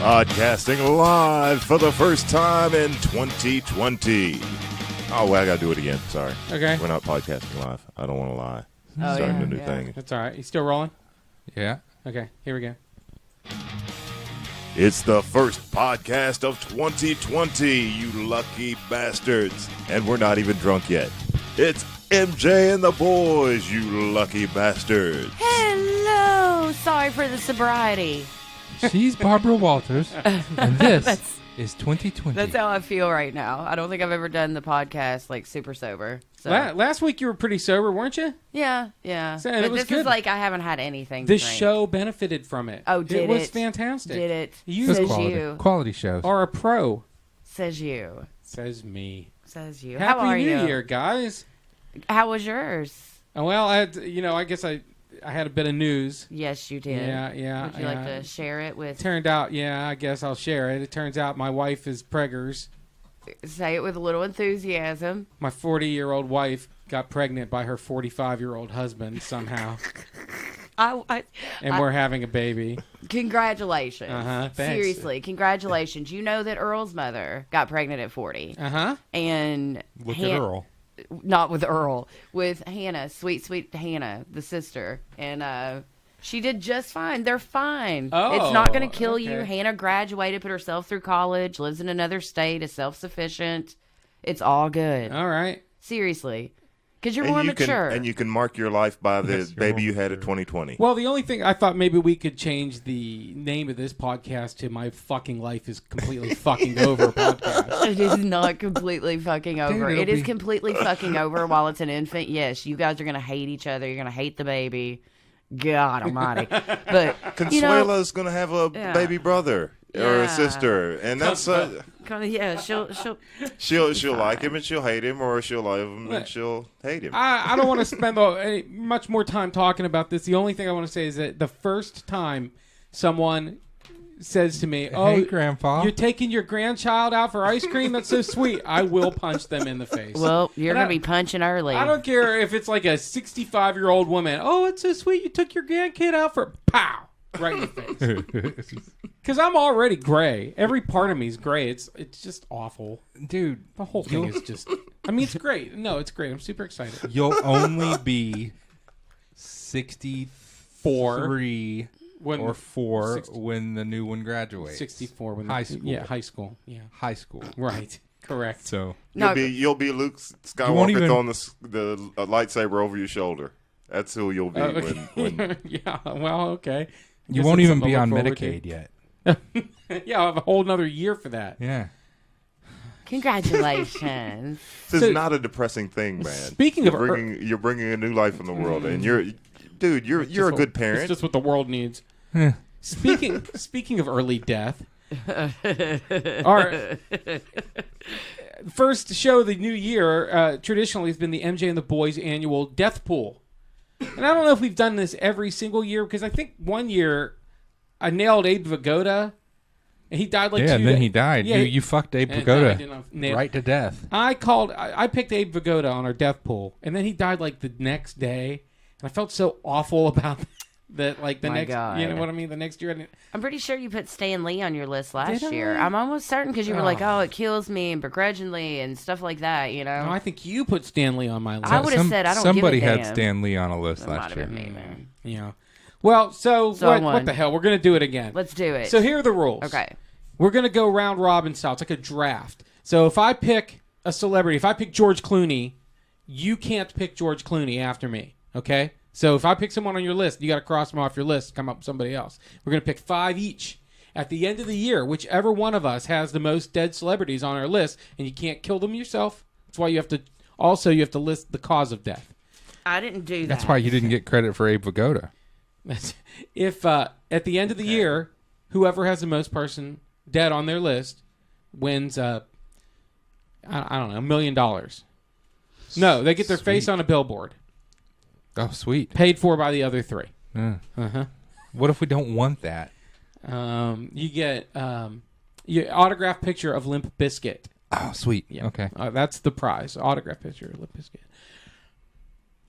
Podcasting live for the first time in 2020. Oh, well, I got to do it again. Sorry. Okay. We're not podcasting live. I don't want to lie. Oh, Starting yeah, a new yeah. thing. That's all right. You still rolling? Yeah. Okay, here we go. It's the first podcast of 2020, you lucky bastards. And we're not even drunk yet. It's MJ and the boys, you lucky bastards. Hello. Sorry for the sobriety. She's Barbara Walters, and this is 2020. That's how I feel right now. I don't think I've ever done the podcast like super sober. So Last week you were pretty sober, weren't you? yeah. So, But it was this good. is like I haven't had anything. This to drink. show benefited from it. Oh, did it? was it? fantastic. Did it? You That's Says quality. you. Quality shows. are a pro, Says you. says me. Says you. Happy How are New you? Year, guys. How was yours? Well, I guess I had a bit of news. Yes, you did. Yeah. Would you like to share it with? Turned out, I guess I'll share it. It turns out my wife is preggers. Say it with a little enthusiasm. My 40-year-old wife got pregnant by her 45-year-old husband somehow, and we're having a baby. Congratulations. Thanks. Seriously, congratulations. You know that Earl's mother got pregnant at 40. And Look at Earl. Not with Earl, with Hannah, sweet Hannah, the sister. And she did just fine. They're fine. Oh, it's not going to kill you. okay. Hannah graduated, put herself through college, lives in another state, is self-sufficient. It's all good. All right. Seriously. Because you're more mature. And you can mark your life by the Yes, you're baby more you had at mature. 2020. Well, the only thing I thought maybe we could change the name of this podcast to "My Fucking Life Is Completely Fucking Over" podcast. It is not completely fucking over. it'll It is be- completely fucking over while it's an infant. Yes, you guys are going to hate each other. You're going to hate the baby. God almighty. But, Consuela's going to have a Yeah. baby brother or Yeah. a sister. And that's she'll like him and she'll hate him, or she'll love him and she'll hate him. I don't want to spend much more time talking about this. The only thing I want to say is that the first time someone says to me, "Oh, Hey, Grandpa." you're taking your grandchild out for ice cream? That's so sweet," I will punch them in the face. well, you're And going to be punching early. I don't care if it's like a 65-year-old woman. "Oh, it's so sweet. You took your grandkid out for pow." Right in the face. Because I'm already gray. Every part of me is gray. It's just awful. Dude, The whole thing is just... I mean, it's great. No, it's great. I'm super excited. you'll only be 63 When or 4 60 when the new one graduates. 64. When High school. Yeah, high school. Yeah. High school. Right. Correct. So No, You'll be Luke You won't Skywalker even- throwing the lightsaber over your shoulder. That's who you'll be when Yeah, well, okay. I you guess won't that's even something be to on look forward to. Medicaid yet. Yeah, I'll have a whole nother year for that. Yeah. Congratulations. This So- is not a depressing thing, man. Speaking of you're bringing a new life in the world, and you're a good It's parent. just what the world needs. Speaking of early death, our first show of the new year traditionally has been the MJ and the Boys annual death pool. And I don't know if we've done this every single year, because I think one year I nailed Abe Vigoda, and he died like Yeah, and then he died. Yeah, you fucked Abe and I didn't Pagoda nail- right to death. I picked Abe Vigoda on our death pool, and then he died like the next day, and I felt so awful about that. Like the My next, God. you know what I mean? The next year, I didn't, I'm pretty sure you put Stan Lee on your list last Did I? year. I'm almost certain because you were like, oh, it kills me and begrudgingly and stuff like that, you know? no, I think you put Stanley on my list. I would've said, I don't give a Somebody had damn. Stan Lee on a list That might last have year. been me, man. Yeah. Well, so So I what won. the hell? We're gonna do it again. Let's do it. So here are the rules. Okay. We're gonna go round robin style. It's like a draft. So if I pick a celebrity, if I pick George Clooney, you can't pick George Clooney after me. Okay. So if I pick someone on your list, you got to cross them off your list, come up with somebody else. We're going to pick 5 each. At the end of the year, whichever one of us has the most dead celebrities on our list, and you can't kill them yourself. That's why you have to list the cause of death. I didn't do that. That's why you didn't get credit for Abe Vigoda. If at the end of the year, whoever has the most person dead on their list wins, I don't know, $1 million. No, they get their face on a billboard. Oh, sweet. Paid for by the other 3. What if we don't want that? You get your autographed picture of Limp Bizkit. Oh, sweet. Yeah. Okay. That's the prize. Autographed picture of Limp Bizkit.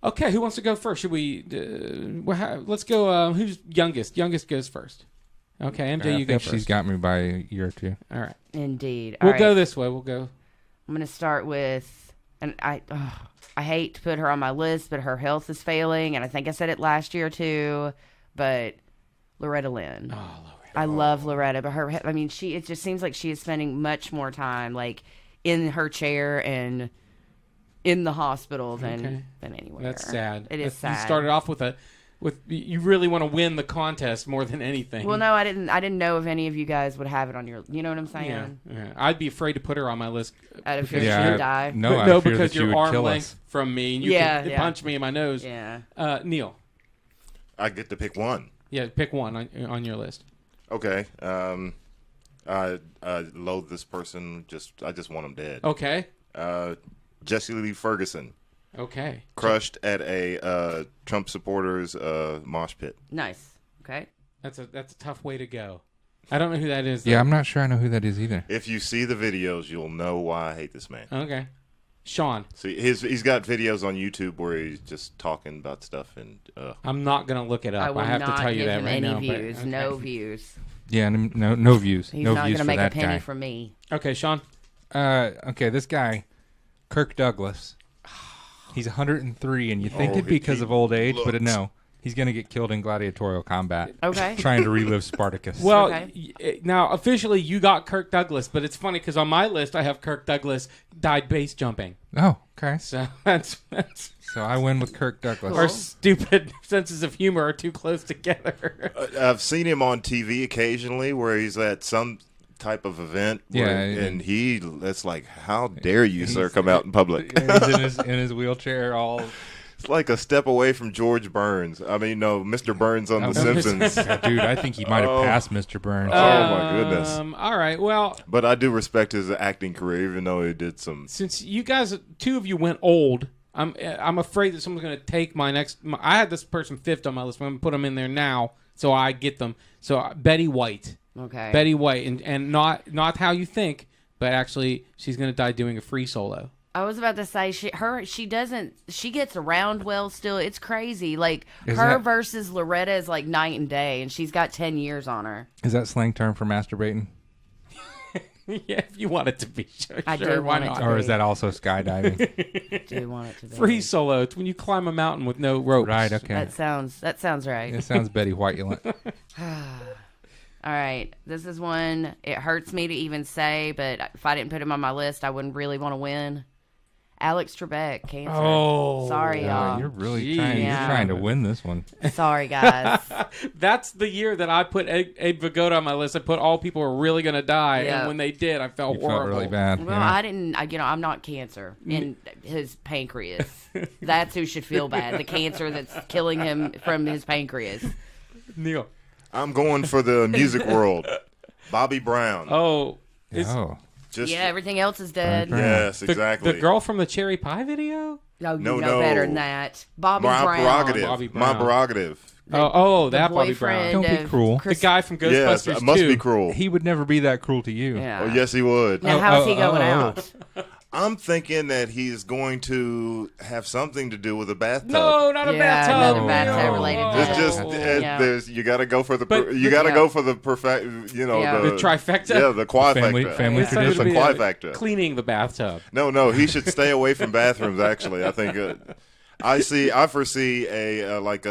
Okay, who wants to go first? Should we? Let's go. Who's youngest? Youngest goes first. Okay, MJ, I you go think first. she's got me by a year or two. All right. Indeed. We'll All go right. this way. We'll go. I'm going to start with, and I hate to put her on my list, but her health is failing, and I think I said it last year too, but Loretta Lynn. Oh, Loretta. I love Loretta, but it just seems like she is spending much more time, like, in her chair and in the hospital than anywhere. That's sad. It is sad. You started off with you really want to win the contest more than anything. Well, no, I didn't know if any of you guys would have it on your, you know what I'm saying? Yeah. I'd be afraid to put her on my list. Out of fear Yeah, she would die. No, I fear because that you you're would arm kill length us. from me, and you Yeah, can yeah. punch me in my nose. Yeah. Neil. I get to pick one. Yeah, pick one on your list. Okay. I loathe this person. I just want him dead. Okay. Jesse Lee Ferguson Okay. crushed at a Trump supporters mosh pit. Nice. Okay. That's a tough way to go. I don't know who that is. Yeah, though. I'm not sure I know who that is either. If you see the videos, you'll know why I hate this man. Okay. Sean. See, he's got videos on YouTube where he's just talking about stuff, and I'm not gonna look it I up. will I have not to tell you give that him right any now. but- views. okay. No views. Yeah, no views. He's no not views going to for make a that penny guy. from me. Okay, Sean. Okay, this guy, Kirk Douglas. He's 103, and you think it'd be because of old age, but no. He's going to get killed in gladiatorial combat. Okay. Trying to relive Spartacus. Well, Okay. now officially you got Kirk Douglas, but it's funny because on my list I have Kirk Douglas died base jumping. Oh, okay. So that's So I win with Kirk Douglas. our stupid senses of humor are too close together. I've seen him on TV occasionally where he's at some type of event. And it's like, how dare you, sir, come out in public? He's in his wheelchair all... It's like a step away from George Burns. I mean, no, Mr. Burns on The Simpsons. Dude, I think he might have passed Mr. Burns. Oh, my goodness. All right. Well, But I do respect his acting career, even though he did some. since you guys, two of you went old, I'm afraid that someone's going to take my next. I had this person fifth on my list. I'm going to put them in there now so I get them. So Betty White. Okay. Betty White, and not how you think, but actually she's going to die doing a free solo. I was about to say she gets around well still. It's crazy. Like Is her that- versus Loretta is like night and day, and she's got 10 years on her. Is that slang term for masturbating? Yeah, if you want it to be, sure, I do sure, why want it not? to Or is that also skydiving? I do want it to be. Free solo. It's when you climb a mountain with no ropes. Right, okay. That sounds right. It sounds Betty White-ulent. All right. This is one it hurts me to even say, but if I didn't put him on my list, I wouldn't really want to win. Alex Trebek, cancer. Oh, sorry, y'all. You're really Gee. trying. Yeah. You're trying to win this one. Sorry, guys. That's the year that I put Abe Vigoda on my list. I put all people were really going to die, Yeah. and when they did, I felt You horrible. felt really bad. Well, yeah. I didn't. I'm not cancer in his pancreas. That's who should feel bad. The cancer that's killing him from his pancreas. Neil. I'm going for the music world. Bobby Brown. Oh, Oh. Just, Yeah, everything else is dead. Right. Yes, exactly. the girl from the Cherry Pie video. No, you No, know no. better than that. Bobby My Brown. prerogative. Bobby My Brown. prerogative. Oh, The that Bobby Brown. boyfriend Don't be of cruel. The Chris- guy from Yes, Ghostbusters it must 2. be cruel. He would never be that cruel to you. Yeah. Oh, yes, he would. Now, how's he going out? I'm thinking that he's going to have something to do with a bathtub. No, not a Yeah, bathtub. another bathtub-related It's death. just Yeah. there's you got to go for the But- you got to yeah. go for the perfect Yeah. The trifecta? Yeah, the quifecta. Family It's not tradition. gonna be a- Quifecta. Cleaning the bathtub. No, he should stay away from bathrooms. Actually, I think I foresee a like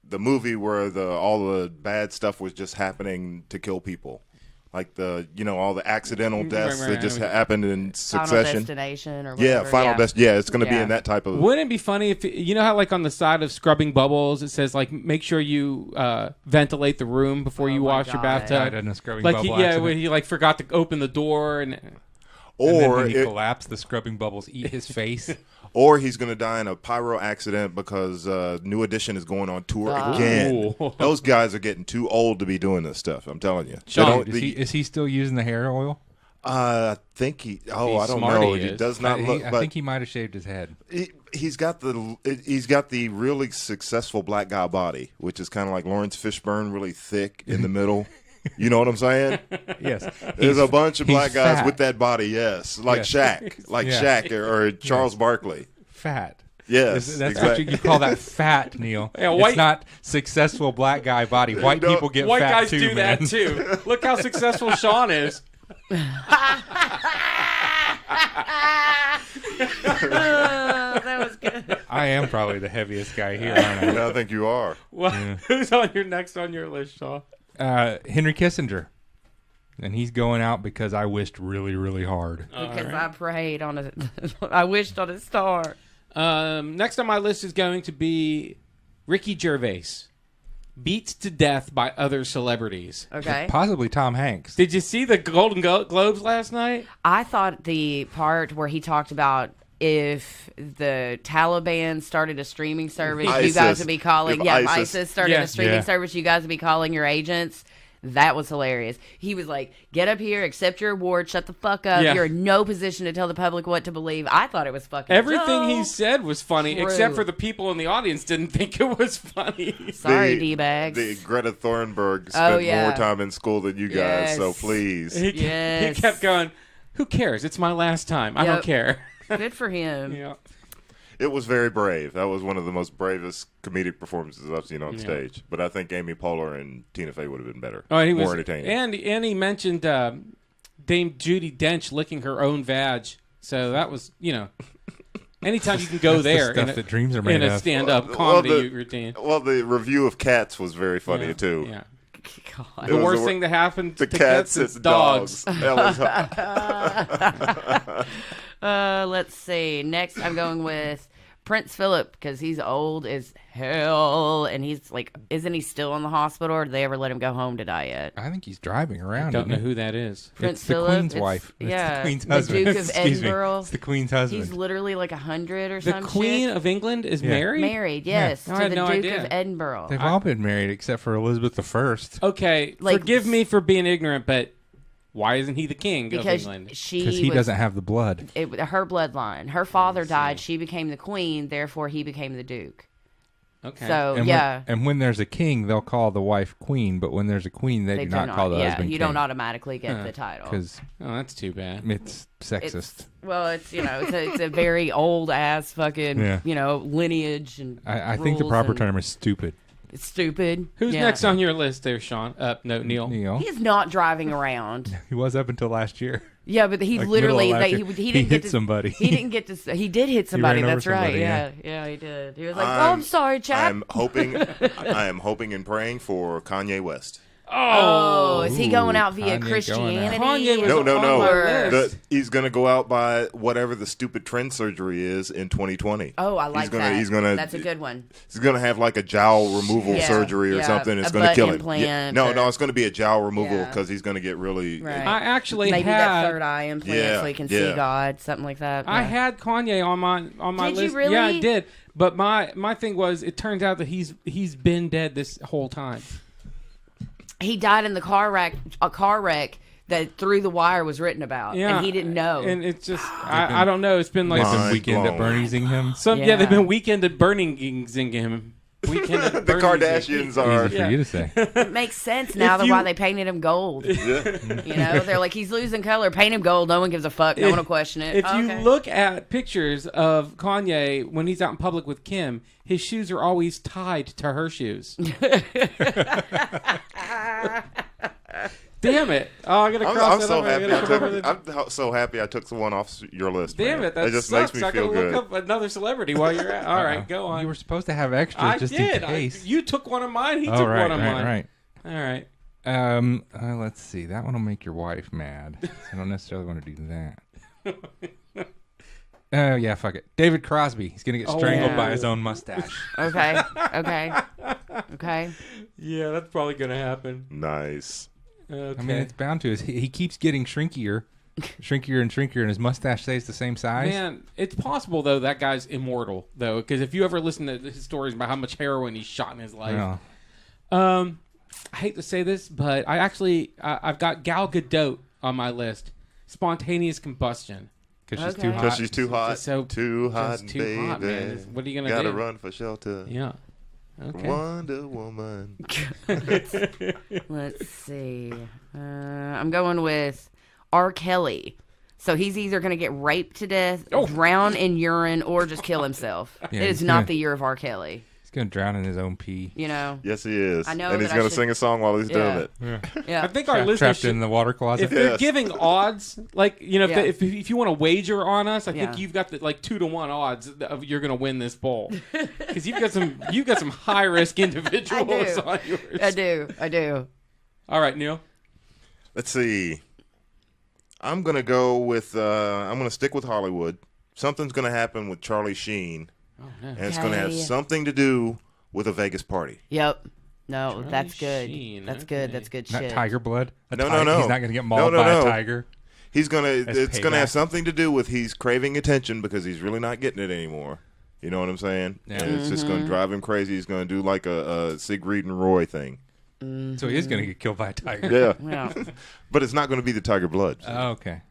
the movie where all the bad stuff was just happening to kill people, like all the accidental deaths Right. that just happened in Final succession. Destination or Yeah, whatever. Final Destination. Yeah, it's going to be Yeah. in that type of. Wouldn't it be funny if you know how like on the side of scrubbing bubbles it says like make sure you ventilate the room before you my wash your God. bathtub? Died in a scrubbing Like bubble yeah, accident. when he like forgot to open the door and And then Or when he it- collapsed, the scrubbing bubbles eat his face. or he's going to die in a pyro accident because New Edition is going on tour again. Ooh. Those guys are getting too old to be doing this stuff. I'm telling you. They Sean, don't- Is he still using the hair oil? I think he. Oh, He's I don't smart, know. he He is. does not look. I But think he might have shaved his head. he's got the really successful black guy body, which is kind of like Lawrence Fishburne, really thick in the middle. You know what I'm saying? Yes. There's a bunch of he's black guys fat. with that body. Yes, like Yes. Shaq, like Yeah. Shaq or Charles Barkley. Fat. Yes, That's exactly. what you call that fat, Neil. Yeah, white- It's not successful black guy body. White No, people get White fat guys too, do man. that too. Look how successful Sean is. That was good. I am probably the heaviest guy here, aren't Yeah, I think you are. Well, who's on your next on your list, Sean? I? Henry Kissinger. And he's going out because I wished really, really hard. Because I prayed on a, I wished on a star. Next on my list is going to be Ricky Gervais. Beats to death by other celebrities. Okay. Possibly Tom Hanks. Did you see the Golden Globes last night? I thought the part where he talked about if the Taliban started a streaming service, you guys ISIS. would be calling. If Yeah, if ISIS. ISIS started Yeah. a streaming Yeah. service, you guys would be calling your agents. That was hilarious. He was like, "Get up here, accept your award, shut the fuck up. Yeah. You're in no position to tell the public what to believe." I thought it was fucking. Everything he so said was funny, true. except for the people in the audience didn't think it was funny. Sorry, The- D-bags. The Greta Thunberg Oh, spent yeah. more time in school than you guys, so Yes. please. He Yes. kept going, "Who cares? It's my last time. I don't Yep. care." Good for him. Yeah. It was very brave. That was one of the most bravest comedic performances I've seen on Yeah. stage. But I think Amy Poehler and Tina Fey would have been better. Oh, and he more was entertaining. and he mentioned Dame Judi Dench licking her own vag. So that was, anytime you can go That's the there stuff in that dreams are made in a of. stand-up Well, comedy the- routine. Well, the review of Cats was very funny Yeah. too. Yeah. God. The was worst the wor- thing that happened The to cats, is it's dogs. That was- Let's see. Next, I'm going with Prince Philip because he's old as hell, and he's like, isn't he still in the hospital, or did they ever let him go home to die yet? I think he's driving around. Don't know isn't he? who that is. Prince It's the Philip, Queen's it's- wife. It's yeah, the Queen's the husband. Duke of Excuse me. Edinburgh. It's the Queen's husband. He's literally like 100 or The some Queen shit. of England is Yeah. married? Married, yes, I to had the no Duke idea. of Edinburgh. They've all been married except for Elizabeth I. Okay, Like- forgive me for being ignorant, but why isn't he the king of Because England? Because she he was, doesn't have the blood. her bloodline. Her father died. She became the queen. Therefore, he became the duke. Okay. So And yeah, when there's a king, they'll call the wife queen, but when there's a queen, they do not call the yeah, husband you king. don't automatically get the title. Because Oh, that's too bad. it's sexist. It's a very old ass fucking Yeah. lineage and I think the rules proper and term is stupid. It's stupid. Who's Yeah. next on your list there, Sean? No, Neil. Neil. He is not driving around. He was up until last year. Yeah, but he Like literally middle of last he year. didn't He get hit to, somebody. He didn't get to. He did hit somebody. ran over That's right. somebody, Yeah, he did. He was like, "Oh, I'm sorry, chap." I'm hoping and praying for Kanye West. Oh, is he going out via Kanye going out. Christianity? Kanye was No, on my Or- list. He's going to go out by whatever the stupid trend surgery is in 2020. Oh, I like he's gonna, that. He's gonna. That's a good one. He's going to have like a jowl removal Yeah, surgery or yeah, something. It's a going to butt kill him. implant No, or- it's going to be a jowl removal Yeah. because he's going to get really. Right. I actually Maybe had that third eye implant Yeah, so he can see yeah. God, something like that. I Yeah. had Kanye on my Did you list. really? Yeah, I did. But my thing was, it turns out that he's been dead this whole time. He died in the car wreck that Through the Wire was written about, Yeah, and he didn't know. And it's just I don't know. It's been like They've been Mind weekend at blown. Bernie'sing him. yeah, they've Yeah. been weekend at Burninging him. Weekend at The Burninging. Kardashians are. Easy for you to say. It makes sense now If that you- why they painted him gold. Yeah. You know, they're like, he's losing color. Paint him gold. No one gives a fuck. No one will question it. If Oh, you okay. look at pictures of Kanye when he's out in public with Kim, his shoes are always tied to her shoes. Damn it! Oh, I'm gonna cross I'm that so over. happy. Gotta come over the- I'm so happy I took one off your list. Damn man. it! That It just sucks. makes me I feel gotta good. look up another celebrity while you're at. All right, go on. You were supposed to have extras I just did. in case. You took one of mine. He Oh, took right, one of mine. right. All right. Let's see. That one will make your wife mad. I don't necessarily want to do that. Oh, yeah, fuck it. David Crosby. He's going to get strangled yeah. by his own mustache. Okay. Yeah, that's probably gonna happen. Nice. Okay. I mean, it's bound to. He keeps getting shrinkier and shrinkier, and his mustache stays the same size. Man, it's possible though that guy's immortal though, because if you ever listen to his stories about how much heroin he's shot in his life, Well, I hate to say this, but I've got Gal Gadot on my list. Spontaneous combustion. because she's Okay. too Because hot. she's too hot. So- too hot, just too baby. hot, man. What are you gonna Gotta do? run for shelter. Yeah. Okay. Wonder Woman. Let's see. I'm going with R. Kelly So he's either going to get raped to death, drown in urine, or just kill himself. Yeah, it is he's not gonna- the year of R. Kelly. He's gonna drown in his own pee. You know? Yes, he is. I know and he's that I going to should- sing a song while he's doing it. Yeah. I think our listeners Trapped should, in the water closet. if they're Yes. giving odds, like if, Yeah. if you want to wager on us, I think Yeah. you've got the 2-1 odds of you're going to win this bowl because you've got some high risk individuals on yours. I do. All right, Neil. Let's see. I'm going to go with, I'm going to stick with Hollywood. Something's going to happen with Charlie Sheen, and it's going to have Okay. something to do with a Vegas party. Yep. No, Charlie that's good. Sheen, That's okay. good. That's good Not shit. tiger blood. No. He's not gonna get mauled by a tiger. He's gonna. As It's gonna have payback. something to do with he's craving attention because he's really not getting it anymore. You know what I'm saying? Yeah. And it's just Mm-hmm. gonna drive him crazy. He's gonna do like a Siegfried and Roy thing. So he is gonna get killed by a tiger. Yeah, Yeah. but it's not gonna be the tiger blood. Oh, okay.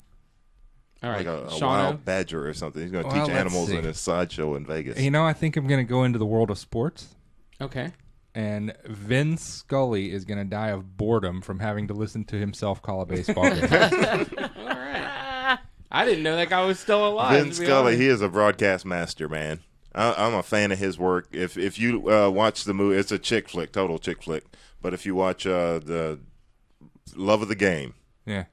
All right, Like a Shauno. wild badger or something. He's gonna Well, teach let's animals see. in a sideshow in Vegas. You know, I think I'm gonna go into the world of sports, Okay. and Vin Scully is gonna die of boredom from having to listen to himself call a baseball game. All right. I didn't know that guy was still alive. Vin to be Scully, honest. he is a broadcast master, man. I'm a fan of his work. If you watch the movie, it's a chick flick, total chick flick. But if you watch the Love of the Game, Yeah.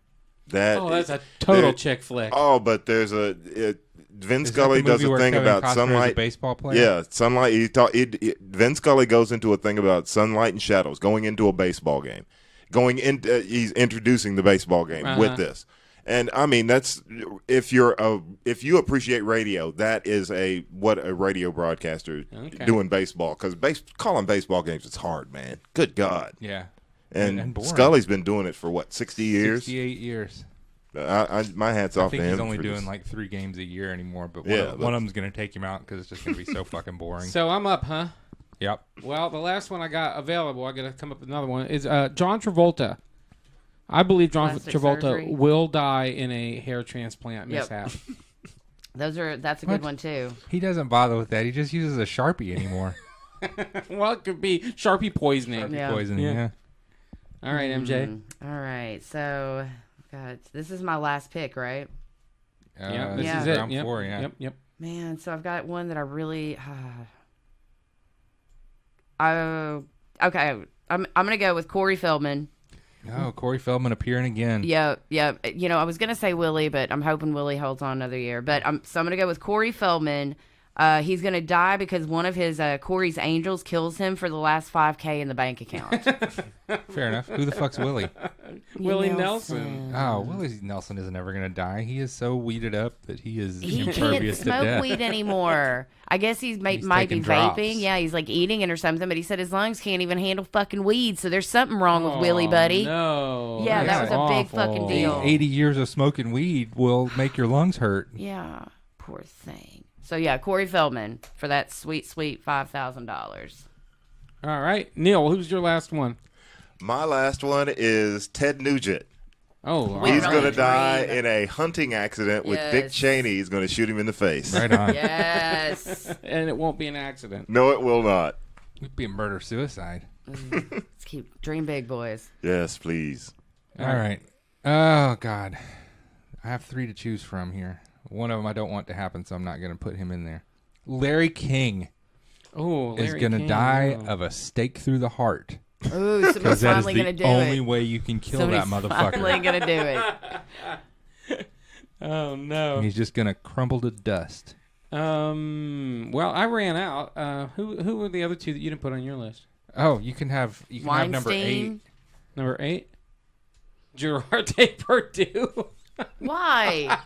That's a total there- chick flick. Oh, but there's Vin Is that Scully the does movie a where thing Kevin about Costner is a sunlight. baseball player? Yeah, sunlight. Vin Scully goes into a thing about sunlight and shadows, going into a baseball game, he's introducing the baseball game with this. And I mean, that's if you appreciate radio, that is what a radio broadcaster doing baseball, because calling baseball games is hard, man. Good God. Yeah. And boring. Scully's been doing it for what, 60 years? 68 years. My hat's I off think to him. he's only for doing just- like 3 games a year anymore, but Yeah, one of them's going to take him out because it's just going to be so fucking boring. So I'm up, huh? Yep. Well, the last one I got available, I got to come up with another one, is John Travolta. I believe John Plastic Travolta surgery. will die in a hair transplant Yep. mishap. That's a What? good one too. He doesn't bother with that. He just uses a Sharpie anymore. Well, it could be Sharpie poisoning. Yeah. Poisoning, Yeah. yeah. All right, MJ. All right. So, God, this is my last pick, right? Yeah, this Yeah. is it. Round Yep. 4, yeah. Yep. Man, so I've got one that I really. Okay, I'm gonna go with Corey Feldman. Oh, Corey Feldman appearing again. Yep. You know, I was gonna say Willie, but I'm hoping Willie holds on another year. But I'm gonna go with Corey Feldman. He's gonna die because one of his Corey's angels kills him for the last $5K in the bank account. Fair enough. Who the fuck's Willie? Willie Nelson. Oh, Willie Nelson isn't ever going to die. He is so weeded up that he is He can't impervious to smoke death. weed anymore. I guess might be taking drops. vaping. Yeah, he's like eating it or something. But he said his lungs can't even handle fucking weed. So there's something wrong with Willie, buddy. No. Yeah, that's that was a big awful. fucking deal. 80 years of smoking weed will make your lungs hurt. Yeah, poor thing. So yeah, Corey Feldman for that sweet $5,000. All right, Neil, who's your last one? My last one is Ted Nugent. Oh, We He's really going to die dream. in a hunting accident with Dick Yes. Cheney. He's going to shoot him in the face. Right on. Yes. and it won't be an accident. No, it will not. It'd be a murder-suicide. Let's keep dream big, boys. Yes, please. All right. Oh, God. I have 3 to choose from here. One of them I don't want to happen, so I'm not going to put him in there. Larry King Oh, is Larry going to King, die oh. of a stake through the heart. Ooh, Because somebody's that is finally the gonna do only it. way you can kill Somebody's that finally motherfucker. gonna do it. Oh no. He's just going to crumble to dust. Well, I ran out. Who were the other two that you didn't put on your list? Oh, you can have number 8. Weinstein. Number 8, Gerard Depardieu. Why?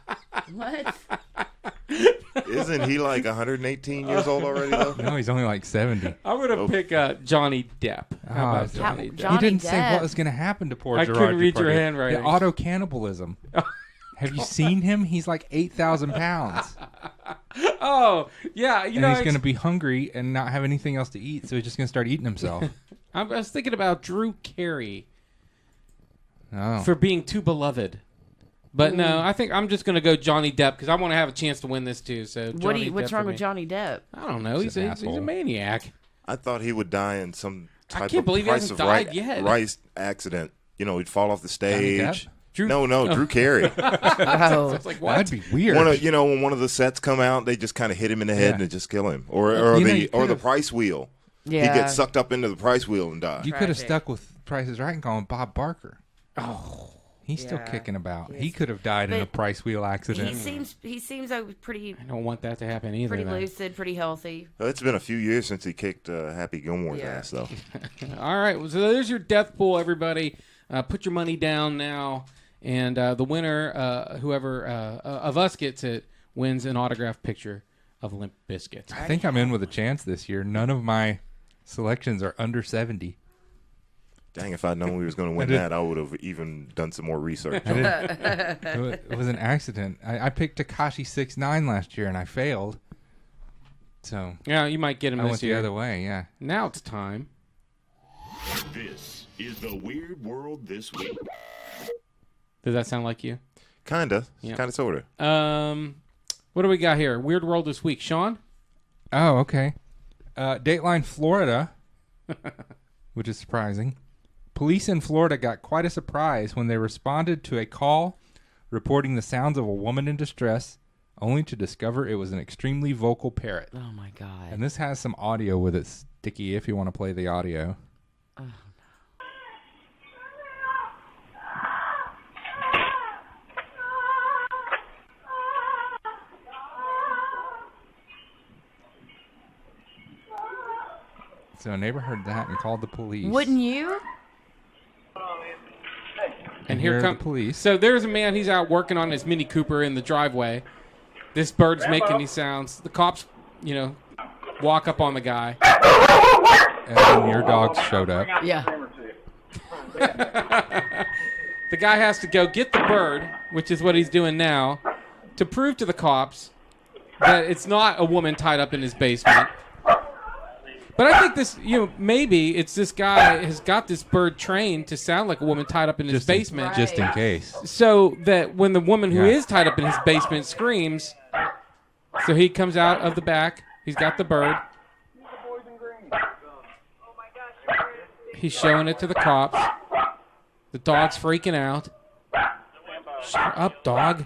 What? Isn't he like 118 years old already, though? No, he's only like 70. I'm gonna pick Johnny Depp. How about Oh, Johnny Depp? Johnny You didn't say Depp. what was going to happen to poor I Gerard couldn't read your Depardieu. handwriting. The auto cannibalism. Have you seen him? He's like 8,000 pounds. Oh, yeah. You And know, he's going to be hungry and not have anything else to eat, so he's just going to start eating himself. I was thinking about Drew Carey Oh. for being too beloved. But no, I think I'm just going to go Johnny Depp because I want to have a chance to win this too. So Johnny What's Depp wrong for with me. Johnny Depp? I don't know. He's He's an a, he's a asshole. maniac. I thought he would die in some type can't of believe he Price hasn't of died Right yet. Rice accident. You know, he'd fall off the Johnny stage. Depp? Drew. Drew Carey. Oh. It's like what? That'd be weird. When one of the sets come out, they just kind of hit him in the head Yeah. and just kill him, or You the could've- price wheel. Yeah. He gets sucked up into the price wheel and dies. You could have Tragic. stuck with Price is Right and called him Bob Barker. Oh, He's still Yeah. kicking about. Yes. He could have died in a But Price wheel accident. He seems pretty I don't want that to happen either. though. lucid, pretty healthy. Well, it's been a few years since he kicked Happy Gilmore's Yeah. ass, though. All right, well, so there's your death pool, everybody. Put your money down now, and the winner, whoever of us gets it, wins an autographed picture of Limp Bizkit. I think I'm in with a chance this year. None of my selections are under 70. Dang, if I'd known we was going to win that, I would have even done some more research. It was an accident. I picked Tekashi 6ix9ine last year and I failed. So Yeah, you might get him I this went the year. other way. Yeah. Now it's time. This is the Weird World This Week. Does that sound like you? Kinda, Yeah. kinda, sorta. What do we got here? Weird World this week, Sean. Oh, okay. Dateline Florida, which is surprising. Police in Florida got quite a surprise when they responded to a call reporting the sounds of a woman in distress, only to discover it was an extremely vocal parrot. Oh my god. And this has some audio with it, Sticky, if you want to play the audio. So a neighbor heard that and called the police. Wouldn't you? And here here are come the police. So there's a man. He's out working on his Mini Cooper in the driveway. This bird's making these sounds. The cops, walk up on the guy. And then your dogs showed up. Yeah. The guy has to go get the bird, which is what he's doing now, to prove to the cops that it's not a woman tied up in his basement. But I think this, maybe it's this guy has got this bird trained to sound like a woman tied up in his basement. Just in case. So that when the woman who Yeah. is tied up in his basement screams, so he comes out of the back. He's got the bird. He's showing it to the cops. The dog's freaking out. Shut up, dog.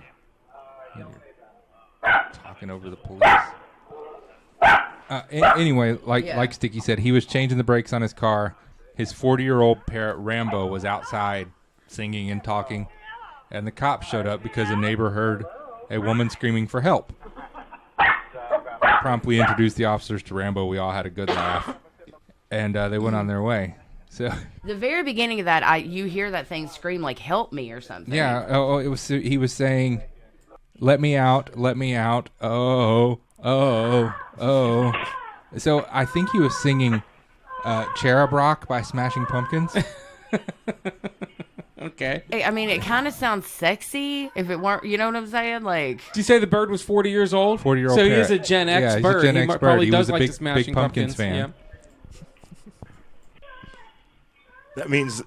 Talking over the police. Anyway, like Sticky said, he was changing the brakes on his car. His 40-year-old parrot Rambo was outside singing and talking, and the cops showed up because a neighbor heard a woman screaming for help. Promptly introduced the officers to Rambo. We all had a good laugh, and they went on their way. So The very beginning of that, you hear that thing scream like "Help me" or something. yeah, it was. He was saying, "Let me out, let me out." Oh. So I think he was singing "Cherub Rock" by Smashing Pumpkins. Okay. I mean, it kind of sounds sexy if it weren't. You know what I'm saying? Like, Did you say the bird was 40 years old? 40-year-old So he is a parrot. Gen X Yeah, he's a bird. Gen He X bird. probably He does was a like big- the Smashing big Pumpkins fan. Yeah. That means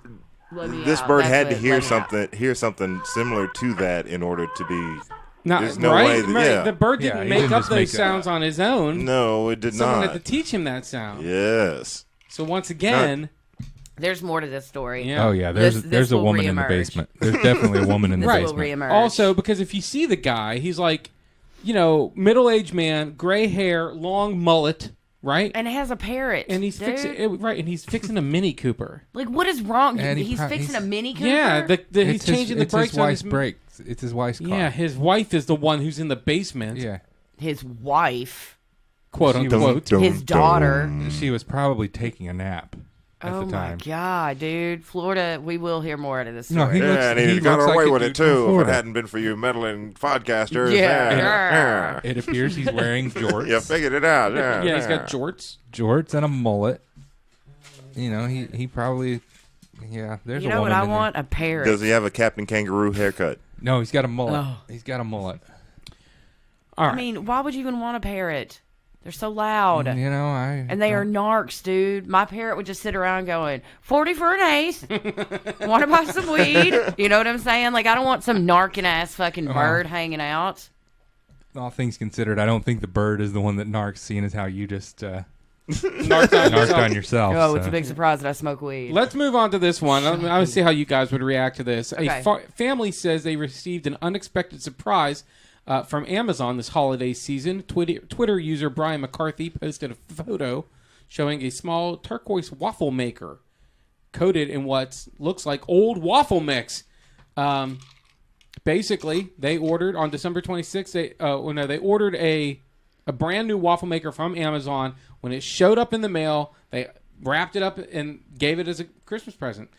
let me this out. bird That's had to what- hear let me out. something similar to that in order to be. No, There's no right? way that- Right. yeah. The bird Yeah, didn't he make didn't up just those make that sounds on his own. No, it did Someone not. had to teach him that sound. Yes. So once again, There's more to this story. yeah. Oh yeah, there's This a will woman in the reemerge. basement. There's definitely a woman in the This Right. will basement. reemerge. Also, because if you see the guy, he's like, middle-aged man, gray hair, long mullet, right? and it has a parrot. And he's dude. fixing a Mini Cooper. Like, what is wrong? And He's fixing he's- a Mini Cooper. Yeah, he's changing the brakes his on wife's his brakes. It's his wife's car. Yeah, his wife is the one who's in the basement. Yeah. His wife, Quote She was- unquote. his daughter. She was probably taking a nap at Oh the my time. god, dude! Florida, we will hear more out of this No, story. he looks- Yeah, and he he got looks away like a with it dude from too. If it Florida. hadn't been for you meddling podcasters. Yeah. It appears he's wearing jorts, You figured it out. Yeah, Yeah, he's got jorts. jorts and a mullet. He probably. Yeah, there's You a know woman what I in there. want? A parrot. Does he have a Captain Kangaroo haircut? No, he's got a mullet. Oh. He's got a mullet. All right. I mean, why would you even want a parrot? They're so loud. You know, And they are narcs, dude. My parrot would just sit around going, 40 for an ace. Want to buy some weed? You know what I'm saying? Like, I don't want some narking ass fucking bird hanging out. All things considered, I don't think the bird is the one that narcs, seeing as how you just Narked on yourself. Oh, it's so. a big surprise that I smoke weed. Let's move on to this one. I want to see how you guys would react to this. Okay. A family says they received an unexpected surprise from Amazon this holiday season. Twitter user Brian McCarthy posted a photo showing a small turquoise waffle maker coated in what looks like old waffle mix. Basically, they ordered on December 26th. They ordered a brand new waffle maker from Amazon. When it showed up in the mail, they wrapped it up and gave it as a Christmas present.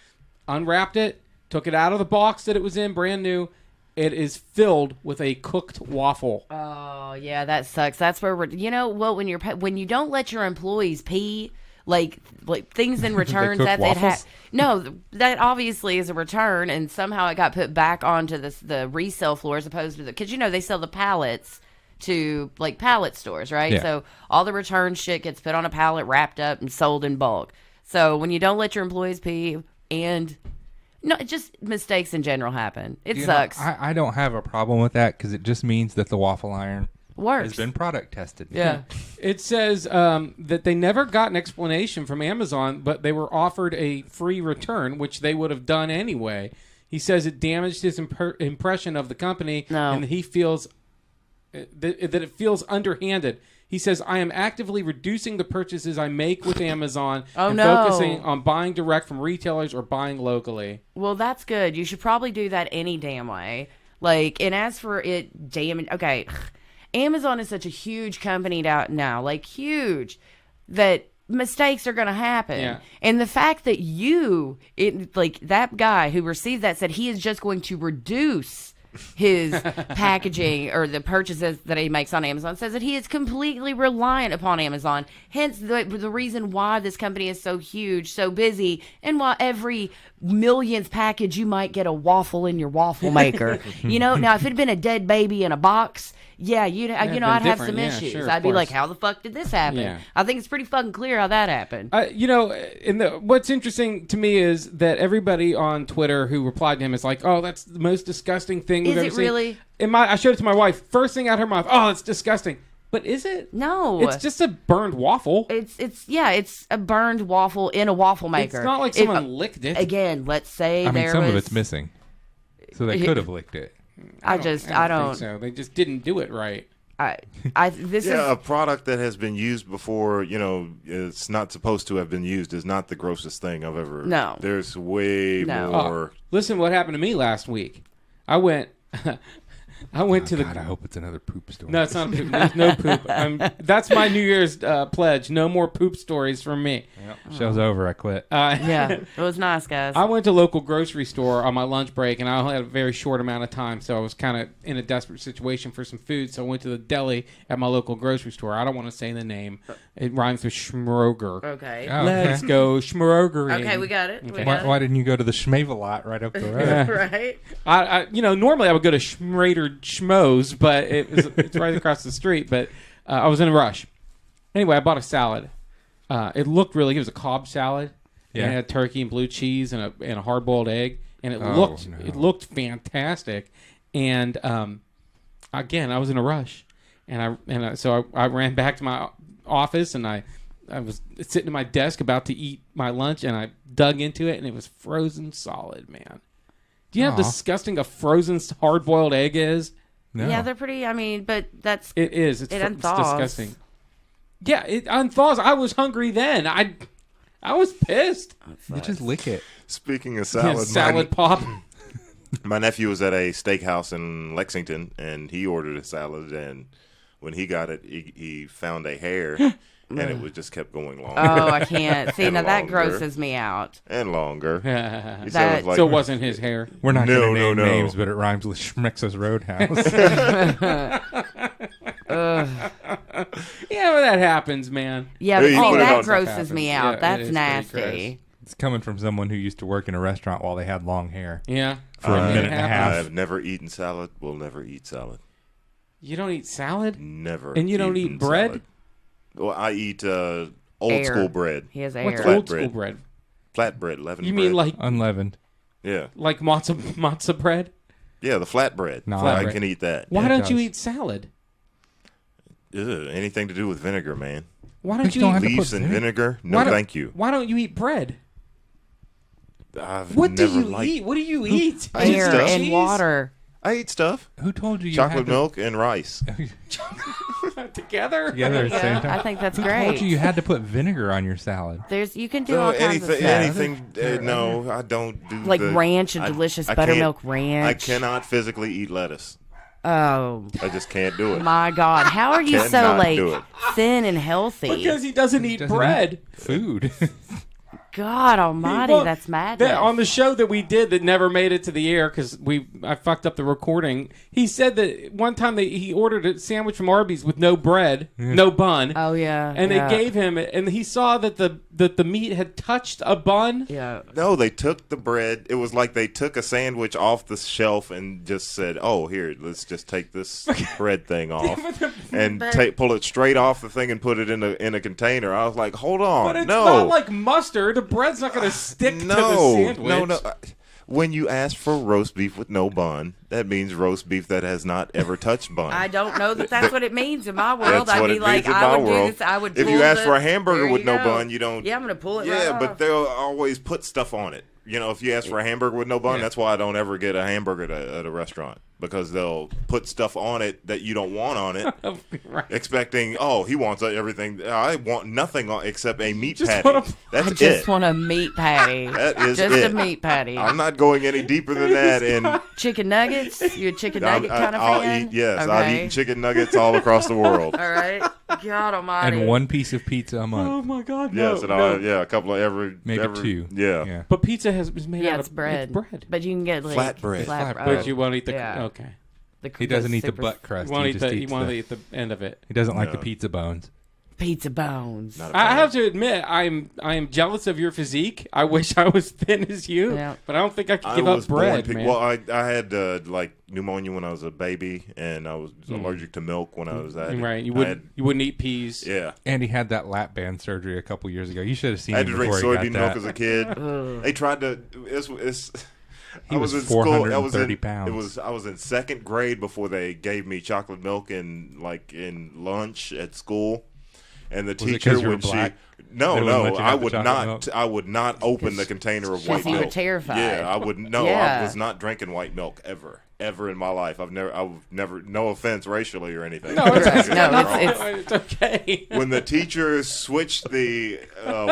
Unwrapped it, took it out of the box that it was in, brand new. It is filled with a cooked waffle. Oh, yeah, that sucks. That's where when you don't let your employees pee, like things in returns cook that waffles? no, that obviously is a return, and somehow it got put back onto the resale floor as opposed to because they sell the pallets to like pallet stores, right? Yeah. So all the return shit gets put on a pallet, wrapped up, and sold in bulk. So when you don't let your employees pee, and just mistakes in general happen. It sucks. I don't have a problem with that because it just means that the waffle iron Works. has been product tested. Yeah. It says that they never got an explanation from Amazon, but they were offered a free return, which they would have done anyway. He says it damaged his impression of the company, and that he feels that it feels underhanded. He says, I am actively reducing the purchases I make with Amazon and focusing on buying direct from retailers or buying locally. Well, that's good. You should probably do that any damn way. And as for it okay, Amazon is such a huge company now, like huge, that mistakes are going to happen. Yeah. And the fact that that guy who received that said he is just going to reduce his packaging or the purchases that he makes on Amazon, says that he is completely reliant upon Amazon. Hence the reason why this company is so huge, so busy, and why every millionth package you might get a waffle in your waffle maker. Now if it had been a dead baby in a box, yeah, I'd have some Yeah, issues. sure, of I'd be course. like, how the fuck did this happen? Yeah. I think it's pretty fucking clear how that happened. What's interesting to me is that everybody on Twitter who replied to him is like, "Oh, that's the most disgusting thing we've Is ever it seen." really? I showed it to my wife. First thing out her mouth, "Oh, it's disgusting." But is it? No. It's just a burned waffle. It's a burned waffle in a waffle maker. It's not like someone licked it. Again, let's say some of it's missing, so they could have licked it. I don't think so. They just didn't do it right. A product that has been used before, it's not supposed to have been used is not the grossest thing I've ever. No. There's way No. more. Listen, what happened to me last week? I went to the. God, I hope it's another poop story. No, it's not poop. There's no poop. That's my New Year's pledge. No more poop stories from me. Yep. Show's over. I quit. Yeah, it was nice, guys. I went to a local grocery store on my lunch break, and I only had a very short amount of time, so I was kind of in a desperate situation for some food. So I went to the deli at my local grocery store. I don't want to say the name. It rhymes with Schmroger. Okay. Oh, Let's go Schmroger. Okay, we got it. Why didn't you go to the Schmavelot right up the road? Right? I normally I would go to Schmrader Schmoes, but it's right across the street. But I was in a rush. Anyway, I bought a salad. It looked really good. It was a Cobb salad. Yeah. And it had turkey and blue cheese and a hard boiled egg, and it Oh, looked fantastic. And again, I was in a rush, so I ran back to my office, and I was sitting at my desk about to eat my lunch, and I dug into it, and it was frozen solid, man. Do you know how disgusting a frozen hard boiled egg is? No. Yeah, they're pretty. But that's It is. It's It it's unthaws. disgusting. Yeah, it unthaws. I was hungry then. I was pissed. You just lick it. Speaking of Yeah, salad, salad pop. my nephew was at a steakhouse in Lexington, and he ordered a salad, and when he got it, he found a hair, and it was just kept going longer. Oh, I can't. See, And now that longer. grosses me out. and longer. He said That- it was like, So it wasn't his hair. We're not No, going to name no, no. names, but it rhymes with Schmex's Roadhouse. Yeah, well, that happens, man. Yeah, Hey, but you see, put it that on- grosses me Yeah, out. it That's is pretty nasty. It's coming from someone who used to work in a restaurant while they had long hair Yeah. for a minute and a half. I've never eaten salad. Will never eat salad. You don't eat salad? Never. And you don't eaten eat bread? salad. Well, I eat old Air. school bread, He has What's air. old school bread. bread? flatbread, leavened You bread. mean like Unleavened. yeah, matzah bread? yeah, the flatbread. No, I Flatbread. can eat that. Why Yeah, it don't you does. eat salad? anything to do with vinegar, man. Why You don't you don't eat have to Leaves put and vinegar? Why No, don't- thank you. Why don't you eat bread? I've What do never you liked- eat? What do you eat? I eat Air stuff. and Cheese? water. I eat stuff. Who told you Chocolate had to, milk and rice. Together? together at the same Yeah, time? I think that's Who great. told you had to put vinegar on your salad? You can do all kinds of stuff. anything. No, I don't do Like the- ranch, a delicious I buttermilk can't- ranch. I cannot physically eat lettuce. Oh I just can't do it. my God! How are you so Cannot like do it. thin and healthy? Because he doesn't eat Doesn't bread. eat food. God Almighty, Well, that's madness. On the show that we did that never made it to the air because I fucked up the recording. He said that one time he ordered a sandwich from Arby's with no bread, no bun. Oh yeah, And yeah. they gave him, and he saw that the meat had touched a bun. Yeah. No, they took the bread. It was like they took a sandwich off the shelf and just said, "Oh, here, let's just take this bread thing off and pull it straight off the thing and put it in a container." I was like, "Hold on, But it's no, not like mustard. The bread's not going to stick to the sandwich. no. When you ask for roast beef with no bun, that means roast beef that has not ever touched bun. I don't know that that's what it means in my world. That's I'd what be it like, means in I my would world. do this. I would. If pull you ask the- for a hamburger there with you no go. bun, you don't. Yeah, I'm gonna pull it. Yeah, right but off. they'll always put stuff on it. You know, if you ask for a hamburger with no bun, that's why I don't ever get a hamburger at a restaurant, because they'll put stuff on it that you don't want on it, Right. expecting, oh, he wants everything. I want nothing except a meat Just patty. want That's I just it. want a meat patty. That is just it. a meat patty. I'm not going any deeper than that. And Chicken nuggets? You a chicken nugget kind of I'll fan? eat. Yes, Okay. I've eaten chicken nuggets all across the world. All right. God Almighty. And one piece of pizza a Oh month. my God! No, Yes, and no. a couple of every Maybe two. Yeah. But pizza is made Yeah, out it's of bread. It's bread. But you can get like Flatbread. Flat, Flatbread. But you won't eat the. Yeah. Okay. He doesn't eat the super- butt crust. You want He to eat just the. You eats want to the. eat the end of it. He doesn't like the No. pizza bones. Pizza bones. Not a I fan. have to admit, I am jealous of your physique. I wish I was thin as you, Yeah. but I don't think I could I give was up bread, born man. Well, I had like pneumonia when I was a baby, and I was allergic to milk when I was that. Right? You I wouldn't. You wouldn't eat peas. Yeah. And he had that lap band surgery a couple years ago. You should have seen I had him to drink before he soybean got milk that. as a kid. They tried to. He I was in school. I was 430 in, pounds. I was in second grade before they gave me chocolate milk in lunch at school, and the Was it teacher 'cause you were when she. black? No, They wouldn't let no, you I have the would chocolate not. milk? I would not open the container of white you were milk. terrified. Yeah, I wouldn't. No, Yeah. I was not drinking white milk ever in my life. I've never. No offense, racially or anything. No, it's, Right. No, Wrong. it's- it's okay. When the teacher switched the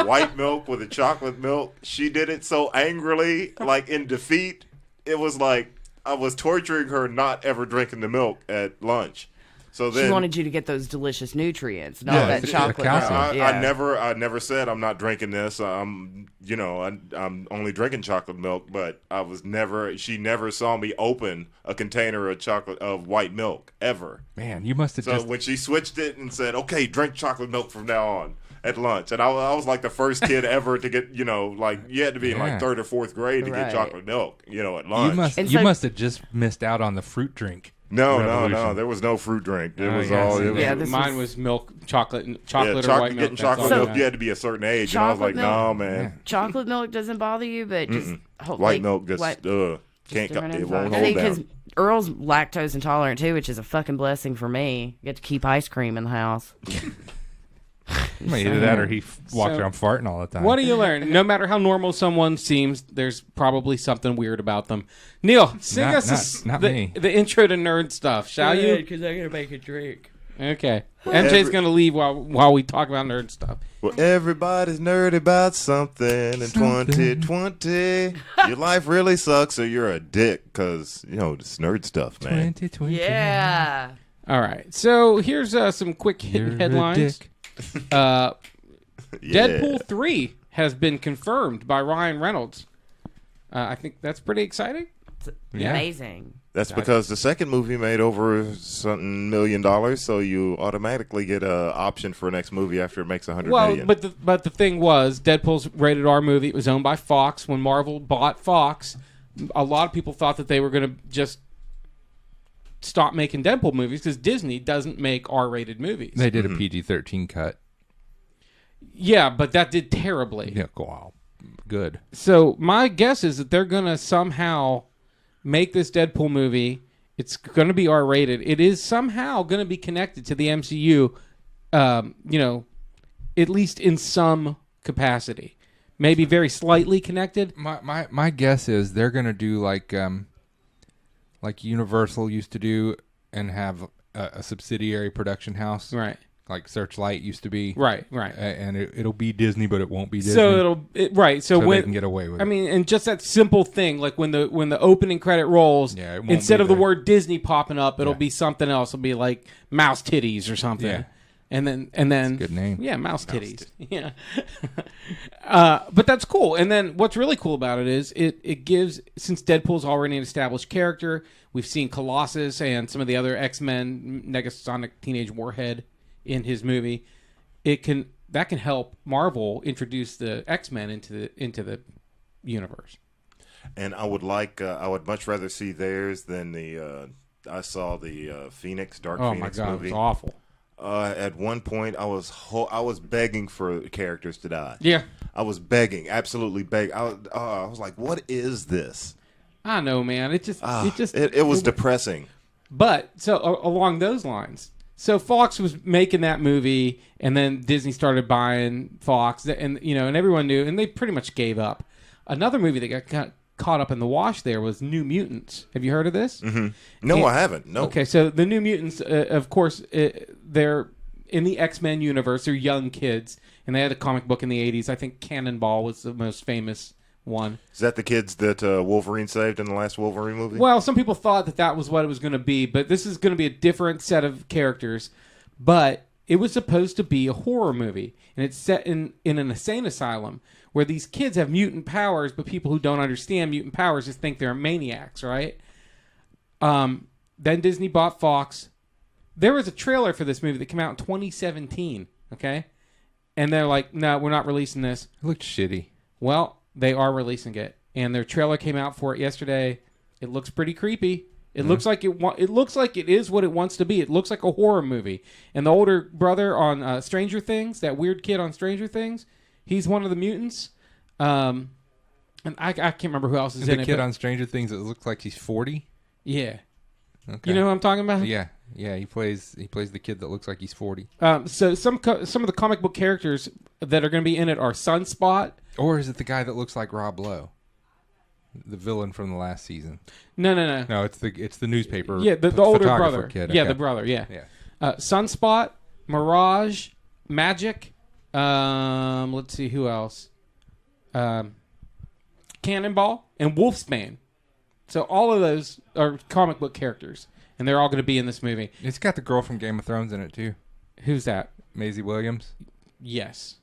white milk with the chocolate milk, she did it so angrily, like in defeat. It was like I was torturing her not ever drinking the milk at lunch. So then She wanted you to get those delicious nutrients, not Yeah, that it's chocolate. calcium. milk. I never said I'm not drinking this. I'm only drinking chocolate milk, but she never saw me open a container of white milk ever. Man, you must have So just. when she switched it and said, "Okay, drink chocolate milk from now on at lunch," and I was like the first kid ever to get, like you had to be in Yeah. like third or fourth grade to Right. get chocolate milk, at lunch. And You so- must have just missed out on the fruit drink. No, revolution. there was no fruit drink. It Oh, was yeah, all. see, It was, Yeah, this Mine was- was milk, chocolate or chocolate, white milk. getting That's chocolate all I milk, got. you had to be a certain age, and I was like, Chocolate "No, milk? man, Chocolate milk doesn't bother you, but just white milk just can't. different It won't enzymes. hold See, because down." Earl's lactose intolerant too, which is a fucking blessing for me. You get to keep ice cream in the house. Either that or he walked So- around farting all the time. What do you learn? No matter how normal someone seems, there's probably something weird about them. Neil, sing Not- us not the, me. the intro to nerd stuff, shall you? Because I'm gonna make a drink. Okay. MJ's going to leave while we talk about nerd stuff. Well, everybody's nerdy about something in 2020. Your life really sucks, or you're a dick, because it's nerd stuff, man. 2020. Yeah. All right. So here's some quick hit You're a headlines. dick. Uh, Yeah. Deadpool 3 has been confirmed by Ryan Reynolds. I think that's pretty exciting. Yeah. Amazing. That's because the second movie made over something $1 million, so you automatically get a option for next movie after it makes $100 million. But the thing was, Deadpool's rated R movie. It was owned by Fox. When Marvel bought Fox, a lot of people thought that they were going to just stop making Deadpool movies because Disney doesn't make R-rated movies. They did a PG-13 cut. Yeah, but that did terribly. Yeah, wow. Good. So my guess is that they're going to somehow make this Deadpool movie It's going to be R-rated. It is somehow going to be connected to the MCU, at least in some capacity. Maybe very slightly connected. My guess is they're going to do like Universal used to do and have a subsidiary production house. Right. Like Searchlight used to be. Right. And it'll be Disney, but it won't be Disney. So So when they can get away with it. I mean, and just that simple thing, like when the opening credit rolls, Yeah, it won't instead be of the there. word Disney popping up, it'll Yeah. be something else. It'll be like Mouse Titties or something. Yeah. And then a good name. Yeah, Mouse Titties. Yeah. But that's cool. And then what's really cool about it is it gives, since Deadpool's already an established character, we've seen Colossus and some of the other X-Men, Negasonic Teenage Warhead in his movie. That can help Marvel introduce the X-Men into the universe. And I would much rather see theirs than I saw the Phoenix Dark Oh Phoenix my God, movie. it was awful. At one point, I was begging for characters to die. Yeah. I was begging, absolutely begging. I was like, "What is this?" I know, man. It was depressing. But so along those lines, so Fox was making that movie, and then Disney started buying Fox, and and everyone knew, and they pretty much gave up. Another movie that got caught up in the wash there was New Mutants. Have you heard of this? Mm-hmm. No, I haven't. No. Okay, so the New Mutants, of course, they're in the X-Men universe. They're young kids, and they had a comic book in the 80s. I think Cannonball was the most famous one. Is that the kids that Wolverine saved in the last Wolverine movie? Well, some people thought that was what it was going to be, but this is going to be a different set of characters. But it was supposed to be a horror movie, and it's set in an insane asylum where these kids have mutant powers, but people who don't understand mutant powers just think they're maniacs, right? Then Disney bought Fox. There was a trailer for this movie that came out in 2017, okay? And they're like, no, we're not releasing this. It looked shitty. Well, they are releasing it, and their trailer came out for it yesterday. It looks pretty creepy. It looks like it looks like it is what it wants to be. It looks like a horror movie. And the older brother on Stranger Things, that weird kid on Stranger Things, he's one of the mutants. And I can't remember who else is in The it. kid but- on Stranger Things that looks like he's 40. yeah, Okay. you know who I'm talking about? Yeah. He plays the kid that looks like he's 40. So some of the comic book characters that are going to be in it are Sunspot. Or is it the guy that looks like Rob Lowe, the villain from the last season? No. No, it's the newspaper. Yeah, the older photographer brother. kid. Yeah, Okay. the brother. Yeah. Yeah. Sunspot, Mirage, Magic. Let's see who else. Cannonball and Wolfsbane. So all of those are comic book characters, and they're all going to be in this movie. It's got the girl from Game of Thrones in it too, Who's that? Maisie Williams, Yes.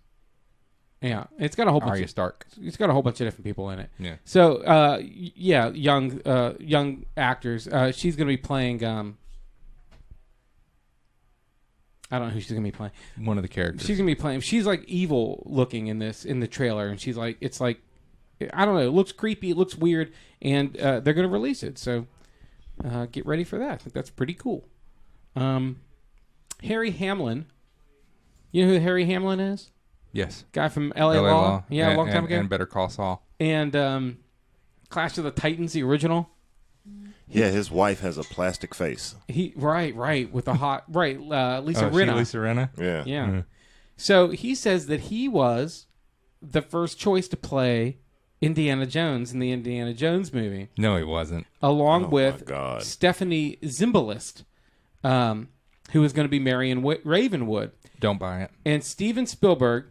Yeah, it's got a whole bunch. Arya Stark. It's got a whole bunch of different people in it. Yeah. So, young actors. She's going to be playing. I don't know who she's going to be playing. One of the characters. She's going to be playing. She's like evil looking in the trailer, and she's like, it's like, I don't know. It looks creepy. It looks weird, and they're going to release it. So, get ready for that. I think that's pretty cool. Harry Hamlin. You know who Harry Hamlin is? Yes. Guy from LA LA Law. Yeah, and, a long time and, ago. And Better Call Saul. And Clash of the Titans, the original. Yeah, his wife has a plastic face. He right with the hot Lisa Oh, Rinna. Lisa Rinna? Yeah. Yeah. Mhm. So he says that he was the first choice to play Indiana Jones in the Indiana Jones movie, No, he wasn't. along Oh, my with God. Stephanie Zimbalist, who was going to be Marion Ravenwood. Don't buy it. And Steven Spielberg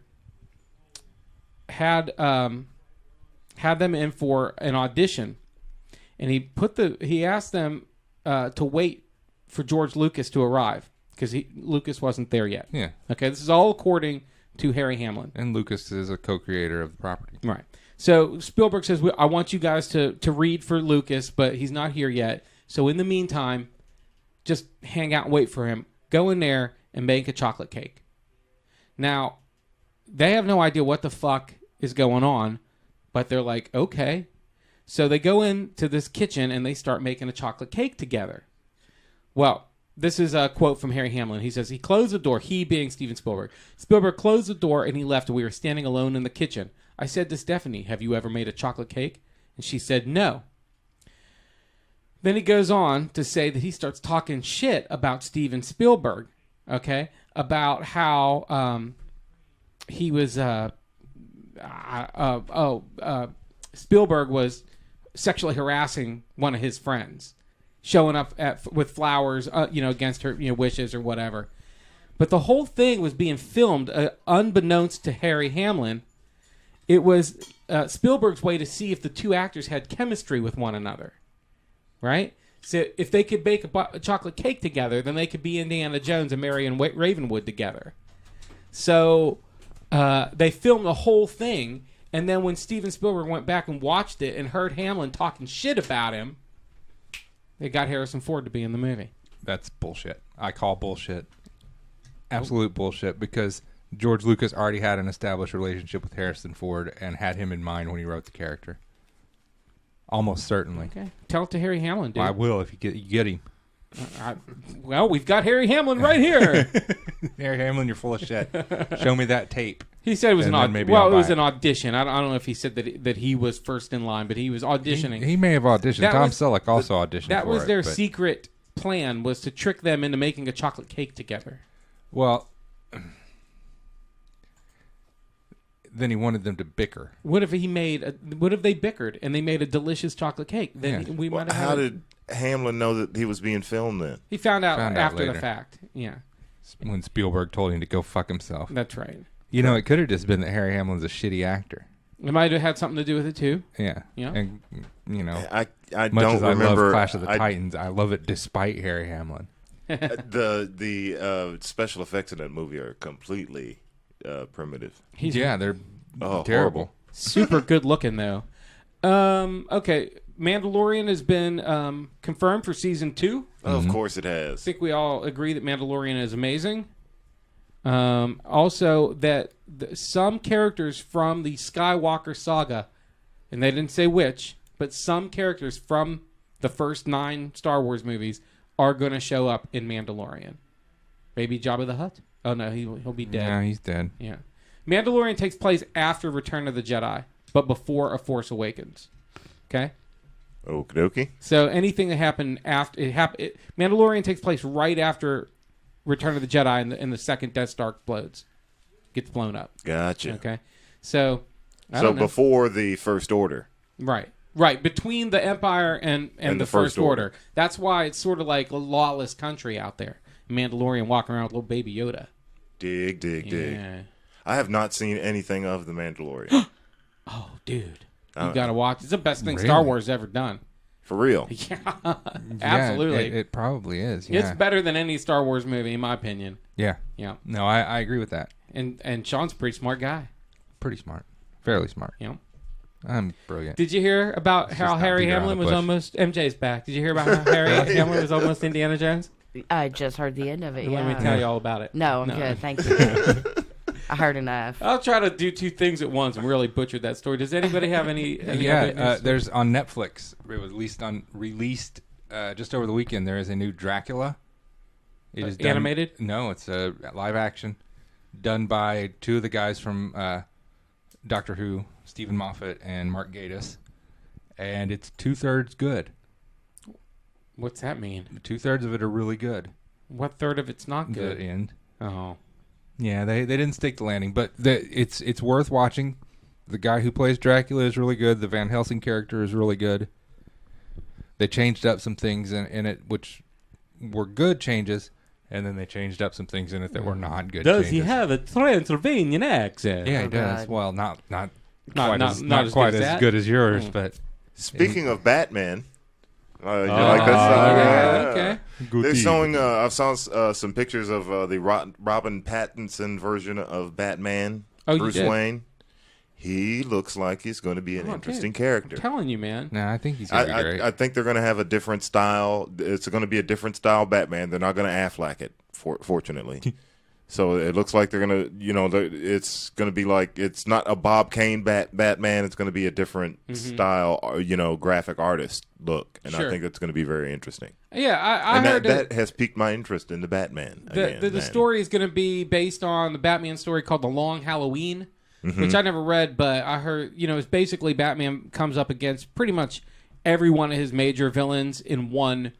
had them in for an audition, and he asked them to wait for George Lucas to arrive because Lucas wasn't there yet. Yeah. Okay, this is all according to Harry Hamlin. And Lucas is a co-creator of the property. Right. So Spielberg says, I want you guys to read for Lucas, but he's not here yet. So in the meantime, just hang out and wait for him. Go in there and make a chocolate cake. Now, they have no idea what the fuck is going on, but they're like, okay. So they go into this kitchen and they start making a chocolate cake together. Well, this is a quote from Harry Hamlin. He says, he closed the door, he being Steven Spielberg. Spielberg closed the door and he left. We were standing alone in the kitchen. I said to Stephanie, have you ever made a chocolate cake? And she said, no. Then he goes on to say that he starts talking shit about Steven Spielberg, okay? About how he was, Spielberg was sexually harassing one of his friends, showing up with flowers, against her wishes or whatever. But the whole thing was being filmed, unbeknownst to Harry Hamlin. It was Spielberg's way to see if the two actors had chemistry with one another, right? So if they could bake a chocolate cake together, then they could be Indiana Jones and Marion Ravenwood together. So they filmed the whole thing, and then when Steven Spielberg went back and watched it and heard Hamlin talking shit about him, they got Harrison Ford to be in the movie. That's bullshit. I call bullshit. Absolute bullshit, because George Lucas already had an established relationship with Harrison Ford and had him in mind when he wrote the character. Almost certainly. Okay, tell it to Harry Hamlin, dude. I will if you get him. Well, we've got Harry Hamlin right here. Harry Hamlin, you're full of shit. Show me that tape. He said it was And an then maybe well, I'll it was buy an audition. I don't know if he said that he was first in line, but he was auditioning. He may have auditioned. That Tom was- Selleck also auditioned That for was it, their but- secret plan, was to trick them into making a chocolate cake together. Well, then he wanted them to bicker. What if they bickered and they made a delicious chocolate cake? Then Yeah. we might have. How did Hamlin know that he was being filmed then? He found out after the later. fact? Yeah, When Spielberg told him to go fuck himself. that's right. You know, it could have just been that Harry Hamlin's a shitty actor. It might have had something to do with it too. Yeah. Yeah. And, I much don't as I remember love Clash of the Titans, I love it despite Harry Hamlin. the special effects in that movie are completely primitive. He's They're Oh, terrible. horrible. super good looking though. Okay, Mandalorian has been confirmed for season 2. Of course it I has. think we all agree that Mandalorian is amazing. Also, that some characters from the Skywalker saga, and they didn't say which, but some characters from the first 9 Star Wars movies are going to show up in Mandalorian. Maybe Jabba the Hutt? Oh, no, he'll be dead. Yeah, he's dead. Yeah. Mandalorian takes place after Return of the Jedi, but before A Force Awakens. Okay? Okie dokie. So anything that happened after Mandalorian takes place right after Return of the Jedi, and the second Death Star explodes, gets blown up. Gotcha. Okay, so I So don't know. before the First Order. right between the Empire and the First Order. That's why it's sort of like a lawless country out there. Mandalorian walking around with little baby Yoda. Dig. Yeah. I have not seen anything of The Mandalorian. Oh, dude, you gotta watch. It's the best thing Really? Star Wars has ever done. For real. Yeah, Yeah, absolutely. it probably is. Yeah. It's better than any Star Wars movie, in my opinion. Yeah. Yeah, No, I agree with that. and Sean's a pretty smart guy. Pretty smart. Fairly smart. You know. I'm brilliant. Did you hear about how not Harry beat around Hamlin the was bush. almost MJ's back? Did you hear about how Harry Hamlin was almost Indiana Jones? I just heard the end of it. Let me Yeah. tell you all about it. No, I'm good. Thank you. I heard enough. I'll try to do 2 things at once and really butcher that story. Does anybody have any other news? There's on Netflix. It was released just over the weekend. There is a new Dracula. It is done- animated? No, it's a live action, done by 2 of the guys from Doctor Who, Stephen Moffat and Mark Gatiss, and it's 2/3 good. What's that mean? 2/3 of it are really good. What third of it's not The good? end. Oh. Yeah, they didn't stick the landing, but it's worth watching. The guy who plays Dracula is really good. The Van Helsing character is really good. They changed up some things in it, which were good changes, and then they changed up some things in it that were not good changes. have a Transylvanian accent? Yeah, Oh, he does. God. Well, not Not quite as good as that? good as yours, but Speaking of Batman, you like that Oh, song? yeah, okay. They're showing. I've saw some pictures of the Robin Pattinson version of Batman. Oh, you Bruce did? Wayne. He looks like he's going to be an Oh, interesting dude. character. I'm telling you, man. no, I think he's gonna be great. I think they're going to have a different style. It's going to be a different style Batman. They're not going to Affleck it, fortunately. So it looks like they're going to, it's going to be like, it's not a Bob Kane Batman. It's going to be a different style, graphic artist look. And Sure. I think that's going to be very interesting. Yeah, I And heard that has piqued my interest in the Batman. the man. story is going to be based on the Batman story called The Long Halloween, which I never read, but I heard, it's basically Batman comes up against pretty much every one of his major villains in one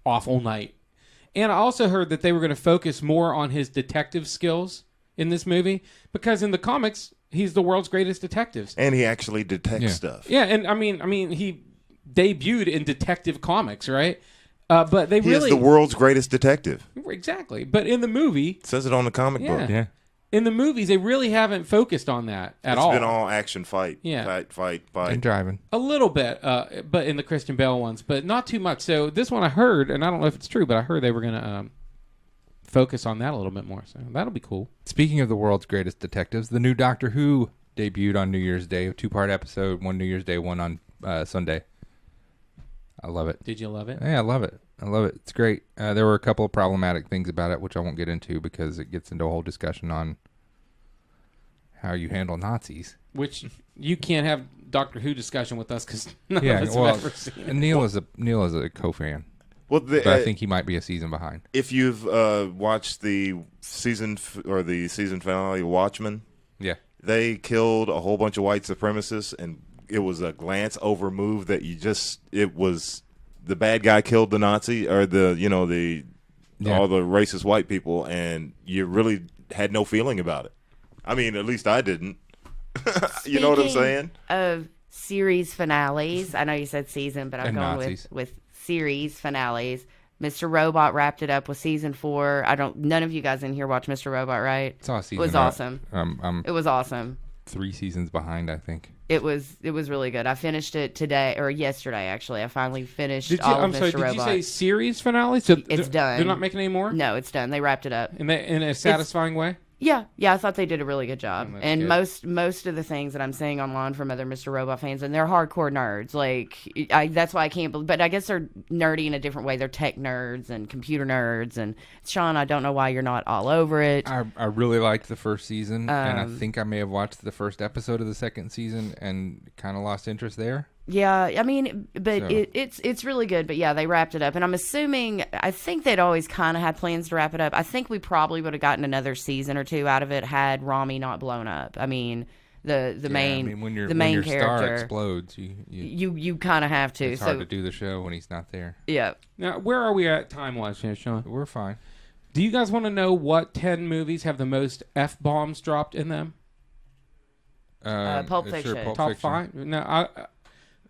awful night. And I also heard that they were going to focus more on his detective skills in this movie because in the comics he's the world's greatest detective. And he actually detects stuff. Yeah, and I mean he debuted in Detective Comics, right? But they He really is the world's greatest detective. exactly. But in the movie, It says it on the comic Yeah. book. Yeah. in the movies, they really haven't focused on that at It's all. been all action, fight, Yeah. fight. And driving. A little bit, but in the Christian Bale ones, but not too much. So this one I heard, and I don't know if it's true, but I heard they were going to focus on that a little bit more. So that'll be cool. Speaking of the world's greatest detectives, the new Doctor Who debuted on New Year's Day, a 2-part episode, one New Year's Day, one on Sunday. I love it. Did you love it? Yeah, I love it. I love it. It's great. There were a couple of problematic things about it, which I won't get into because it gets into a whole discussion on how you handle Nazis. Which you can't have Doctor Who discussion with us because none Yeah, of us well, have ever seen it. and Neil is a co-fan, Well, but I think he might be a season behind. if you've watched the season finale of Watchmen, Yeah. they killed a whole bunch of white supremacists, and it was a glance over move that it was the bad guy killed the Nazi or all the racist white people, and you really had no feeling about it. I mean, at least I didn't. You know what I'm saying? Of series finales, I know you said season, but I'm And going Nazis. with series finales. Mr. Robot wrapped it up with season 4. None of you guys in here watch Mr. Robot, right? Saw a season. It was awesome. I'm It was awesome. 3 seasons behind, I think. It was really good. I finished it today or yesterday actually. I finally finished Did you? all of I'm Mr. sorry. Robot. Did you say series finale? So It's done. They're not making any more No, it's done. They wrapped it up. in a satisfying way. Yeah, I thought they did a really good job. That's And good. most of the things that I'm seeing online from other Mr. Robot fans, and they're hardcore nerds. Like, that's why I can't believe. But I guess they're nerdy in a different way. They're tech nerds and computer nerds. And Sean, I don't know why you're not all over it. I really liked the first season, and I Um, think I may have watched the first episode of the second season and kind of lost interest there. Yeah, I mean, but So- it's really good. But yeah, they wrapped it up, and I'm assuming I think they'd always kind of had plans to wrap it up. I think we probably would have gotten another season or 2 out of it had Rami not blown up. I mean, the main I mean, when the main your star character explodes, you kind of have to. it's So hard to do the show when he's not there. yeah, Now, where are we at time-wise here, Sean? But we're fine. Do you guys want to know what 10 movies have the most F-bombs dropped in them? Pulp Sure, Fiction. Pulp Top Fiction. 5? No,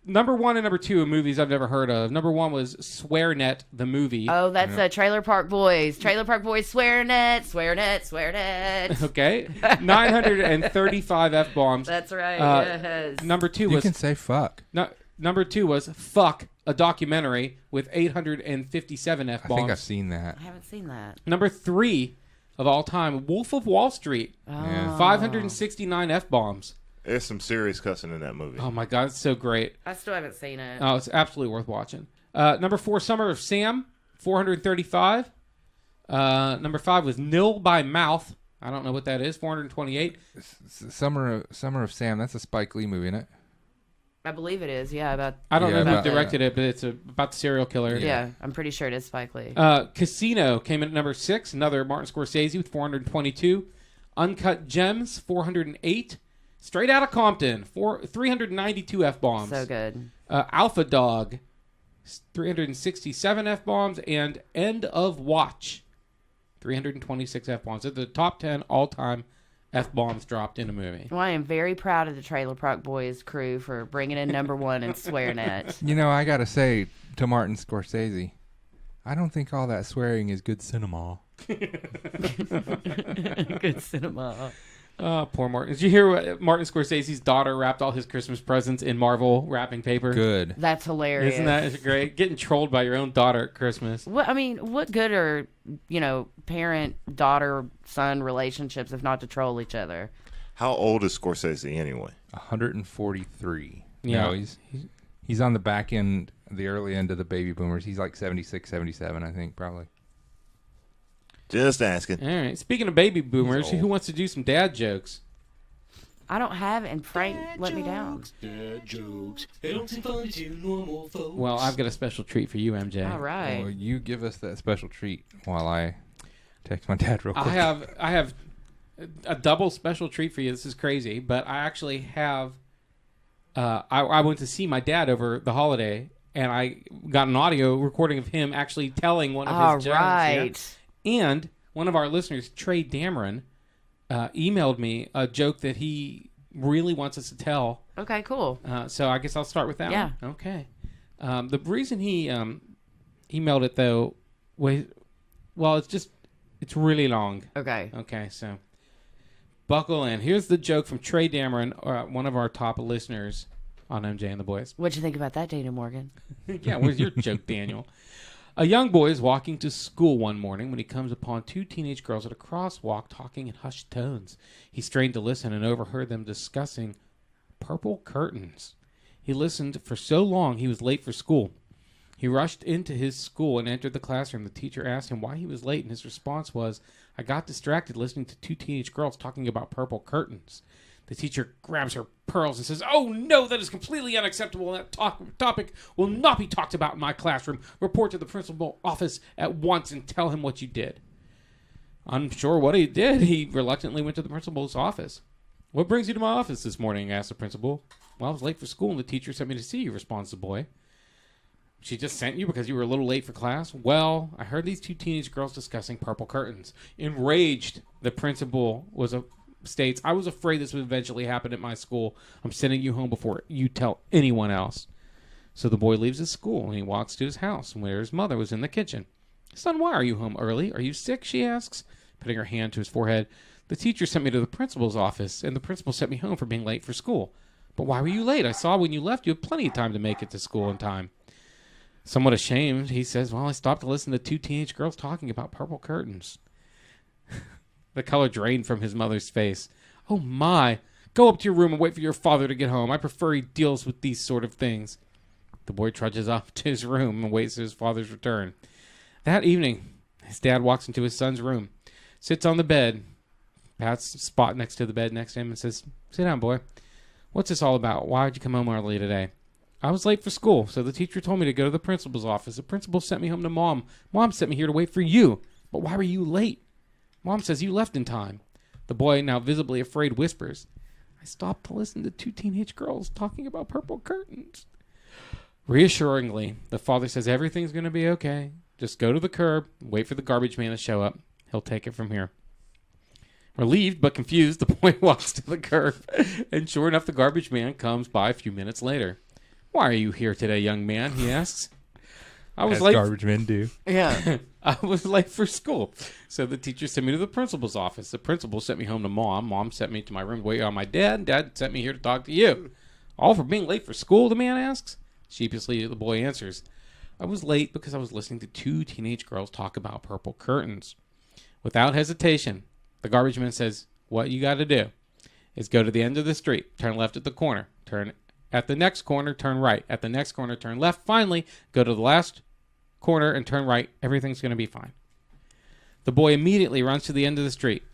number 1 and number 2 are movies I've never heard of. Number 1 was SwearNet, the movie. oh, that's Trailer Park Boys. Trailer Park Boys, swear net. Okay. 935 F-bombs. That's right. Yes. Number 2 You was can say fuck. number 2 was Fuck, a documentary with 857 I think I've F-bombs. seen that. I haven't seen that. Number 3 of all time, Wolf of Wall Street, Yeah. 569 F-bombs. There's some serious cussing in that movie. Oh my god, it's so great. I still haven't seen it. Oh, it's absolutely worth watching. Number 4, Summer of Sam, 435. Number 5 was Nil by Mouth. I don't know what that is, 428. Summer of Sam. That's a Spike Lee movie, isn't it? I believe it is. Yeah, about. I don't Yeah, know about- who directed it, but it's about the serial killer. Yeah, I'm pretty sure it is Spike Lee. Casino came in at number 6, another Martin Scorsese with 422. Uncut Gems, 408. Straight Outta Compton, 392 F-bombs. So good. Alpha Dog, 367 F-bombs. And End of Watch, 326 F-bombs. They're the top 10 all-time F-bombs dropped in a movie. Well, I am very proud of the Trailer Park Boys crew for bringing in number 1 and SwearNet. You know, I gotta say to Martin Scorsese, I don't think all that swearing is good cinema. Good cinema. Oh, poor Martin. Did you hear what Martin Scorsese's daughter wrapped all his Christmas presents in Marvel wrapping paper? Good. That's hilarious. Isn't that great? Getting trolled by your own daughter at Christmas. What good are, parent, daughter, son relationships if not to troll each other? How old is Scorsese anyway? 143. Yeah. No, he's on the back end, the early end of the baby boomers. He's like 76, 77, I think, probably. Just asking. All right. Speaking of baby boomers, He's old. who wants to do some dad jokes? I don't have it, and Frank let me down. Dad jokes. They don't seem funny to normal folks. Well, I've got a special treat for you, MJ. All right. Well, you give us that special treat while I text my dad real quick. I have a double special treat for you. This is crazy, but I actually have I went to see my dad over the holiday, and I got an audio recording of him actually telling one of his jokes. Right. Yeah. And one of our listeners, Trey Dameron, emailed me a joke that he really wants us to tell. Okay, cool. So I guess I'll start with that Yeah. one. Okay. The reason he emailed it, though, was, well, it's really long. Okay. Okay, so buckle in. Here's the joke from Trey Dameron, one of our top listeners on MJ and the Boys. What'd you think about that, Dana Morgan? Yeah, where's your joke, Daniel? A young boy is walking to school one morning when he comes upon two teenage girls at a crosswalk talking in hushed tones. He strained to listen and overheard them discussing purple curtains. He listened for so long he was late for school. He rushed into his school and entered the classroom. The teacher asked him why he was late, and his response was, "I got distracted listening to two teenage girls talking about purple curtains." The teacher grabs her pearls and says, "Oh no, that is completely unacceptable. That topic will not be talked about in my classroom. Report to the principal office at once and tell him what you did." Unsure what he did, he reluctantly went to the principal's office. "What brings you to my office this morning?" asked the principal. "Well, I was late for school and the teacher sent me to see you," responds the boy. "She just sent you because you were a little late for class?" "Well, I heard these two teenage girls discussing purple curtains." Enraged, the principal states, "I was afraid this would eventually happen at my school. I'm sending you home before you tell anyone else." So the boy leaves his school and he walks to his house where his mother was in the kitchen. "Son, why are you home early? Are you sick?" she asks, putting her hand to his forehead. "The teacher sent me to the principal's office, and the principal sent me home for being late for school." "But why were you late? I saw when you left you had plenty of time to make it to school in time." Somewhat ashamed, he says, "Well, I stopped to listen to two teenage girls talking about purple curtains." The color drained from his mother's face. "Oh my, go up to your room and wait for your father to get home. I prefer he deals with these sort of things." The boy trudges up to his room and waits for his father's return. That evening, his dad walks into his son's room, sits on the bed, pats a spot next to the bed next to him and says, "Sit down, boy. What's this all about? Why did you come home early today?" "I was late for school, so the teacher told me to go to the principal's office. The principal sent me home to Mom. Mom sent me here to wait for you. But why were you late? Mom says you left in time." The boy, now visibly afraid, whispers, "I stopped to listen to two teenage girls talking about purple curtains." Reassuringly, the father says everything's going to be okay. Just go to the curb, wait for the garbage man to show up. He'll take it from here. Relieved but confused, the boy walks to the curb, and sure enough, the garbage man comes by a few minutes later. "Why are you here today, young man?" he asks. "I was As late. garbage men do. Yeah. I was late for school, so the teacher sent me to the principal's office. The principal sent me home to Mom. Mom sent me to my room to wait on my dad. Dad sent me here to talk to you." "All for being late for school?" the man asks. Sheepishly, the boy answers, "I was late because I was listening to two teenage girls talk about purple curtains." Without hesitation, the garbage man says, "What you got to do is go to the end of the street, turn left at the corner, turn at the next corner, turn right. At the next corner, turn left. Finally, go to the last corner and turn right. Everything's going to be fine." The boy immediately runs to the end of the street.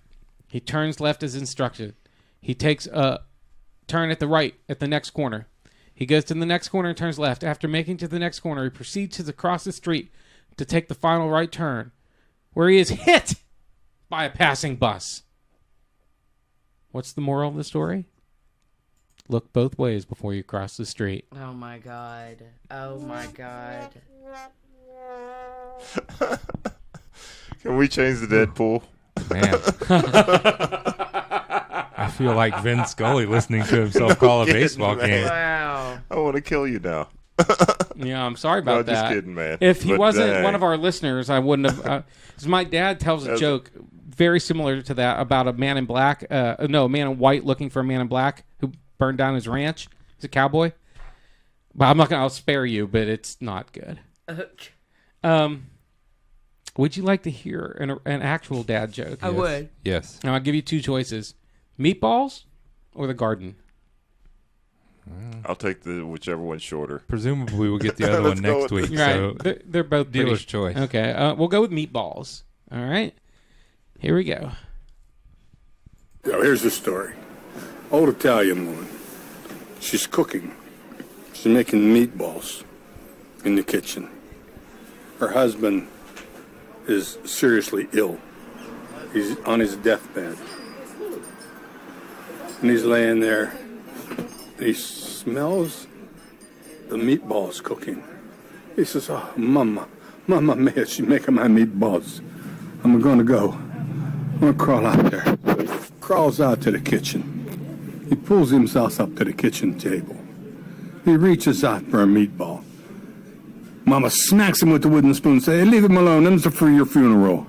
He turns left as instructed. He takes a turn at the right at the next corner. He goes to the next corner and turns left. After making to the next corner, he proceeds to cross the street to take the final right turn, where he is hit by a passing bus. What's the moral of the story? Look both ways before you cross the street. Oh my God. Oh my God. Can we change the Deadpool? Man. I feel like Vin Scully listening to himself call a Kidding, baseball man. game. Wow. I want to kill you now. Yeah, I'm sorry No, about that. just kidding, man. If he But, wasn't one of our listeners, I wouldn't have. 'Cause my dad tells a joke very similar to that about a man in black. A man in white looking for a man in black who burned down his ranch. He's a cowboy. But I'm not gonna. I'll spare you, but it's not good. Would you like to hear an actual dad joke? I would. Yes. Now I'll give you two choices: meatballs or the garden. I'll take the whichever one's shorter. Presumably we'll get the other Let's one go next with- week. Right? So They're both pretty. dealer's choice. Okay, we'll go with meatballs. All right, here we go. Now, here's the story. Old Italian woman. She's cooking. She's making meatballs in the kitchen. Her husband is seriously ill. He's on his deathbed. And he's laying there. He's smells the meatballs cooking. He says, oh, Mama Mia, she's making my meatballs. I'm going to go. I'm going to crawl out there. So he crawls out to the kitchen. He pulls himself up to the kitchen table. He reaches out for a meatball. Mama smacks him with the wooden spoon and says, hey, leave him alone. Them's for your funeral.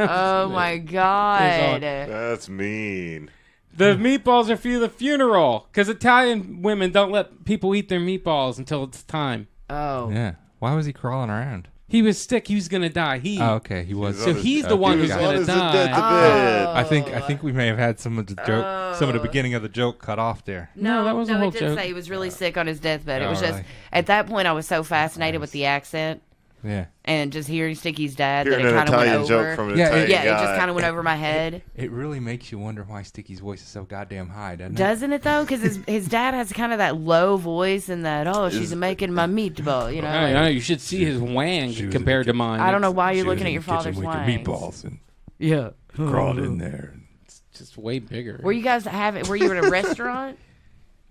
Oh my God. That's mean. The meatballs are for the funeral because Italian women don't let people eat their meatballs until it's time. Oh. Yeah. Why was he crawling around? He was sick. He was gonna die. Oh, okay. He was. So he's the one who's What gonna is the death die. to bed? I think we may have had some of the joke, some of the beginning of the joke cut off there. No, that was a whole it didn't joke. say he was really sick on his deathbed. It was Oh, just really? at that point I was so fascinated with the accent Yeah. and just hearing Sticky's dad Hearing that it an kind of went Italian over. joke from an Yeah, Italian yeah, guy. it just kind of went over my head. It really makes you wonder why Sticky's voice is so goddamn high, doesn't it? Doesn't it though? Because his dad has kind of that low voice and that she's making my meatball. You know. I know, you should see his wang she was compared to mine. I don't know It's why you're She was looking at in your the kitchen father's with the wang. meatballs and Yeah. crawled in there. just way bigger. Were you guys Were you at a restaurant?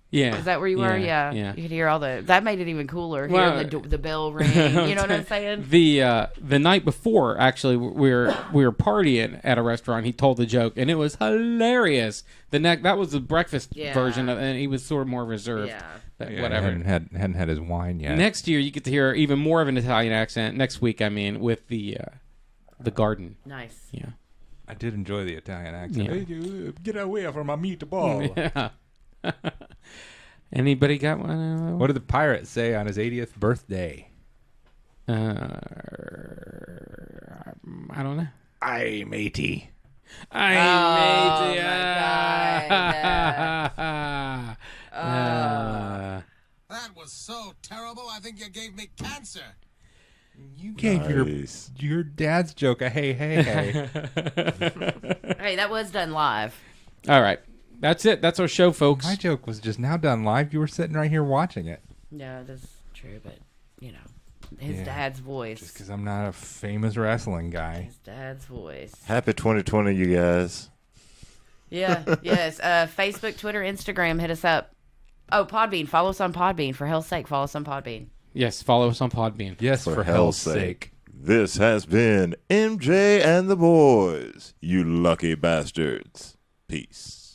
Yeah. Is that where you were? Yeah. Yeah. You could hear all the. That made it even cooler. Well, Hearing the bell ring. You know what I'm saying? The night before, actually, we were partying at a restaurant. He told the joke, and it was hilarious. That was the breakfast Yeah. version, and he was sort of more reserved. Yeah. But Yeah, whatever. Hadn't had his wine yet. Next year, you get to hear even more of an Italian accent. Next week, I mean, with the garden. Nice. Yeah. I did enjoy the Italian accent. Yeah. Hey, you, get away from my meatball. Yeah. Anybody got one? What did the pirate say on his 80th birthday? I don't know. Aye, matey. I made That was so terrible, I think you gave me cancer. You gave your dad's joke a hey. Hey, that was done live. All right. That's it. That's our show, folks. My joke was just now done live. You were sitting right here watching it. Yeah, that's true, but you know, his Yeah. dad's voice. Just because I'm not a famous wrestling guy. His dad's voice. Happy 2020, you guys. Yeah, yes. Facebook, Twitter, Instagram, hit us up. Oh, Podbean. Follow us on Podbean. For hell's sake, follow us on Podbean. Yes, follow us on Podbean. Yes, for hell's sake. This has been MJ and the boys. You lucky bastards. Peace.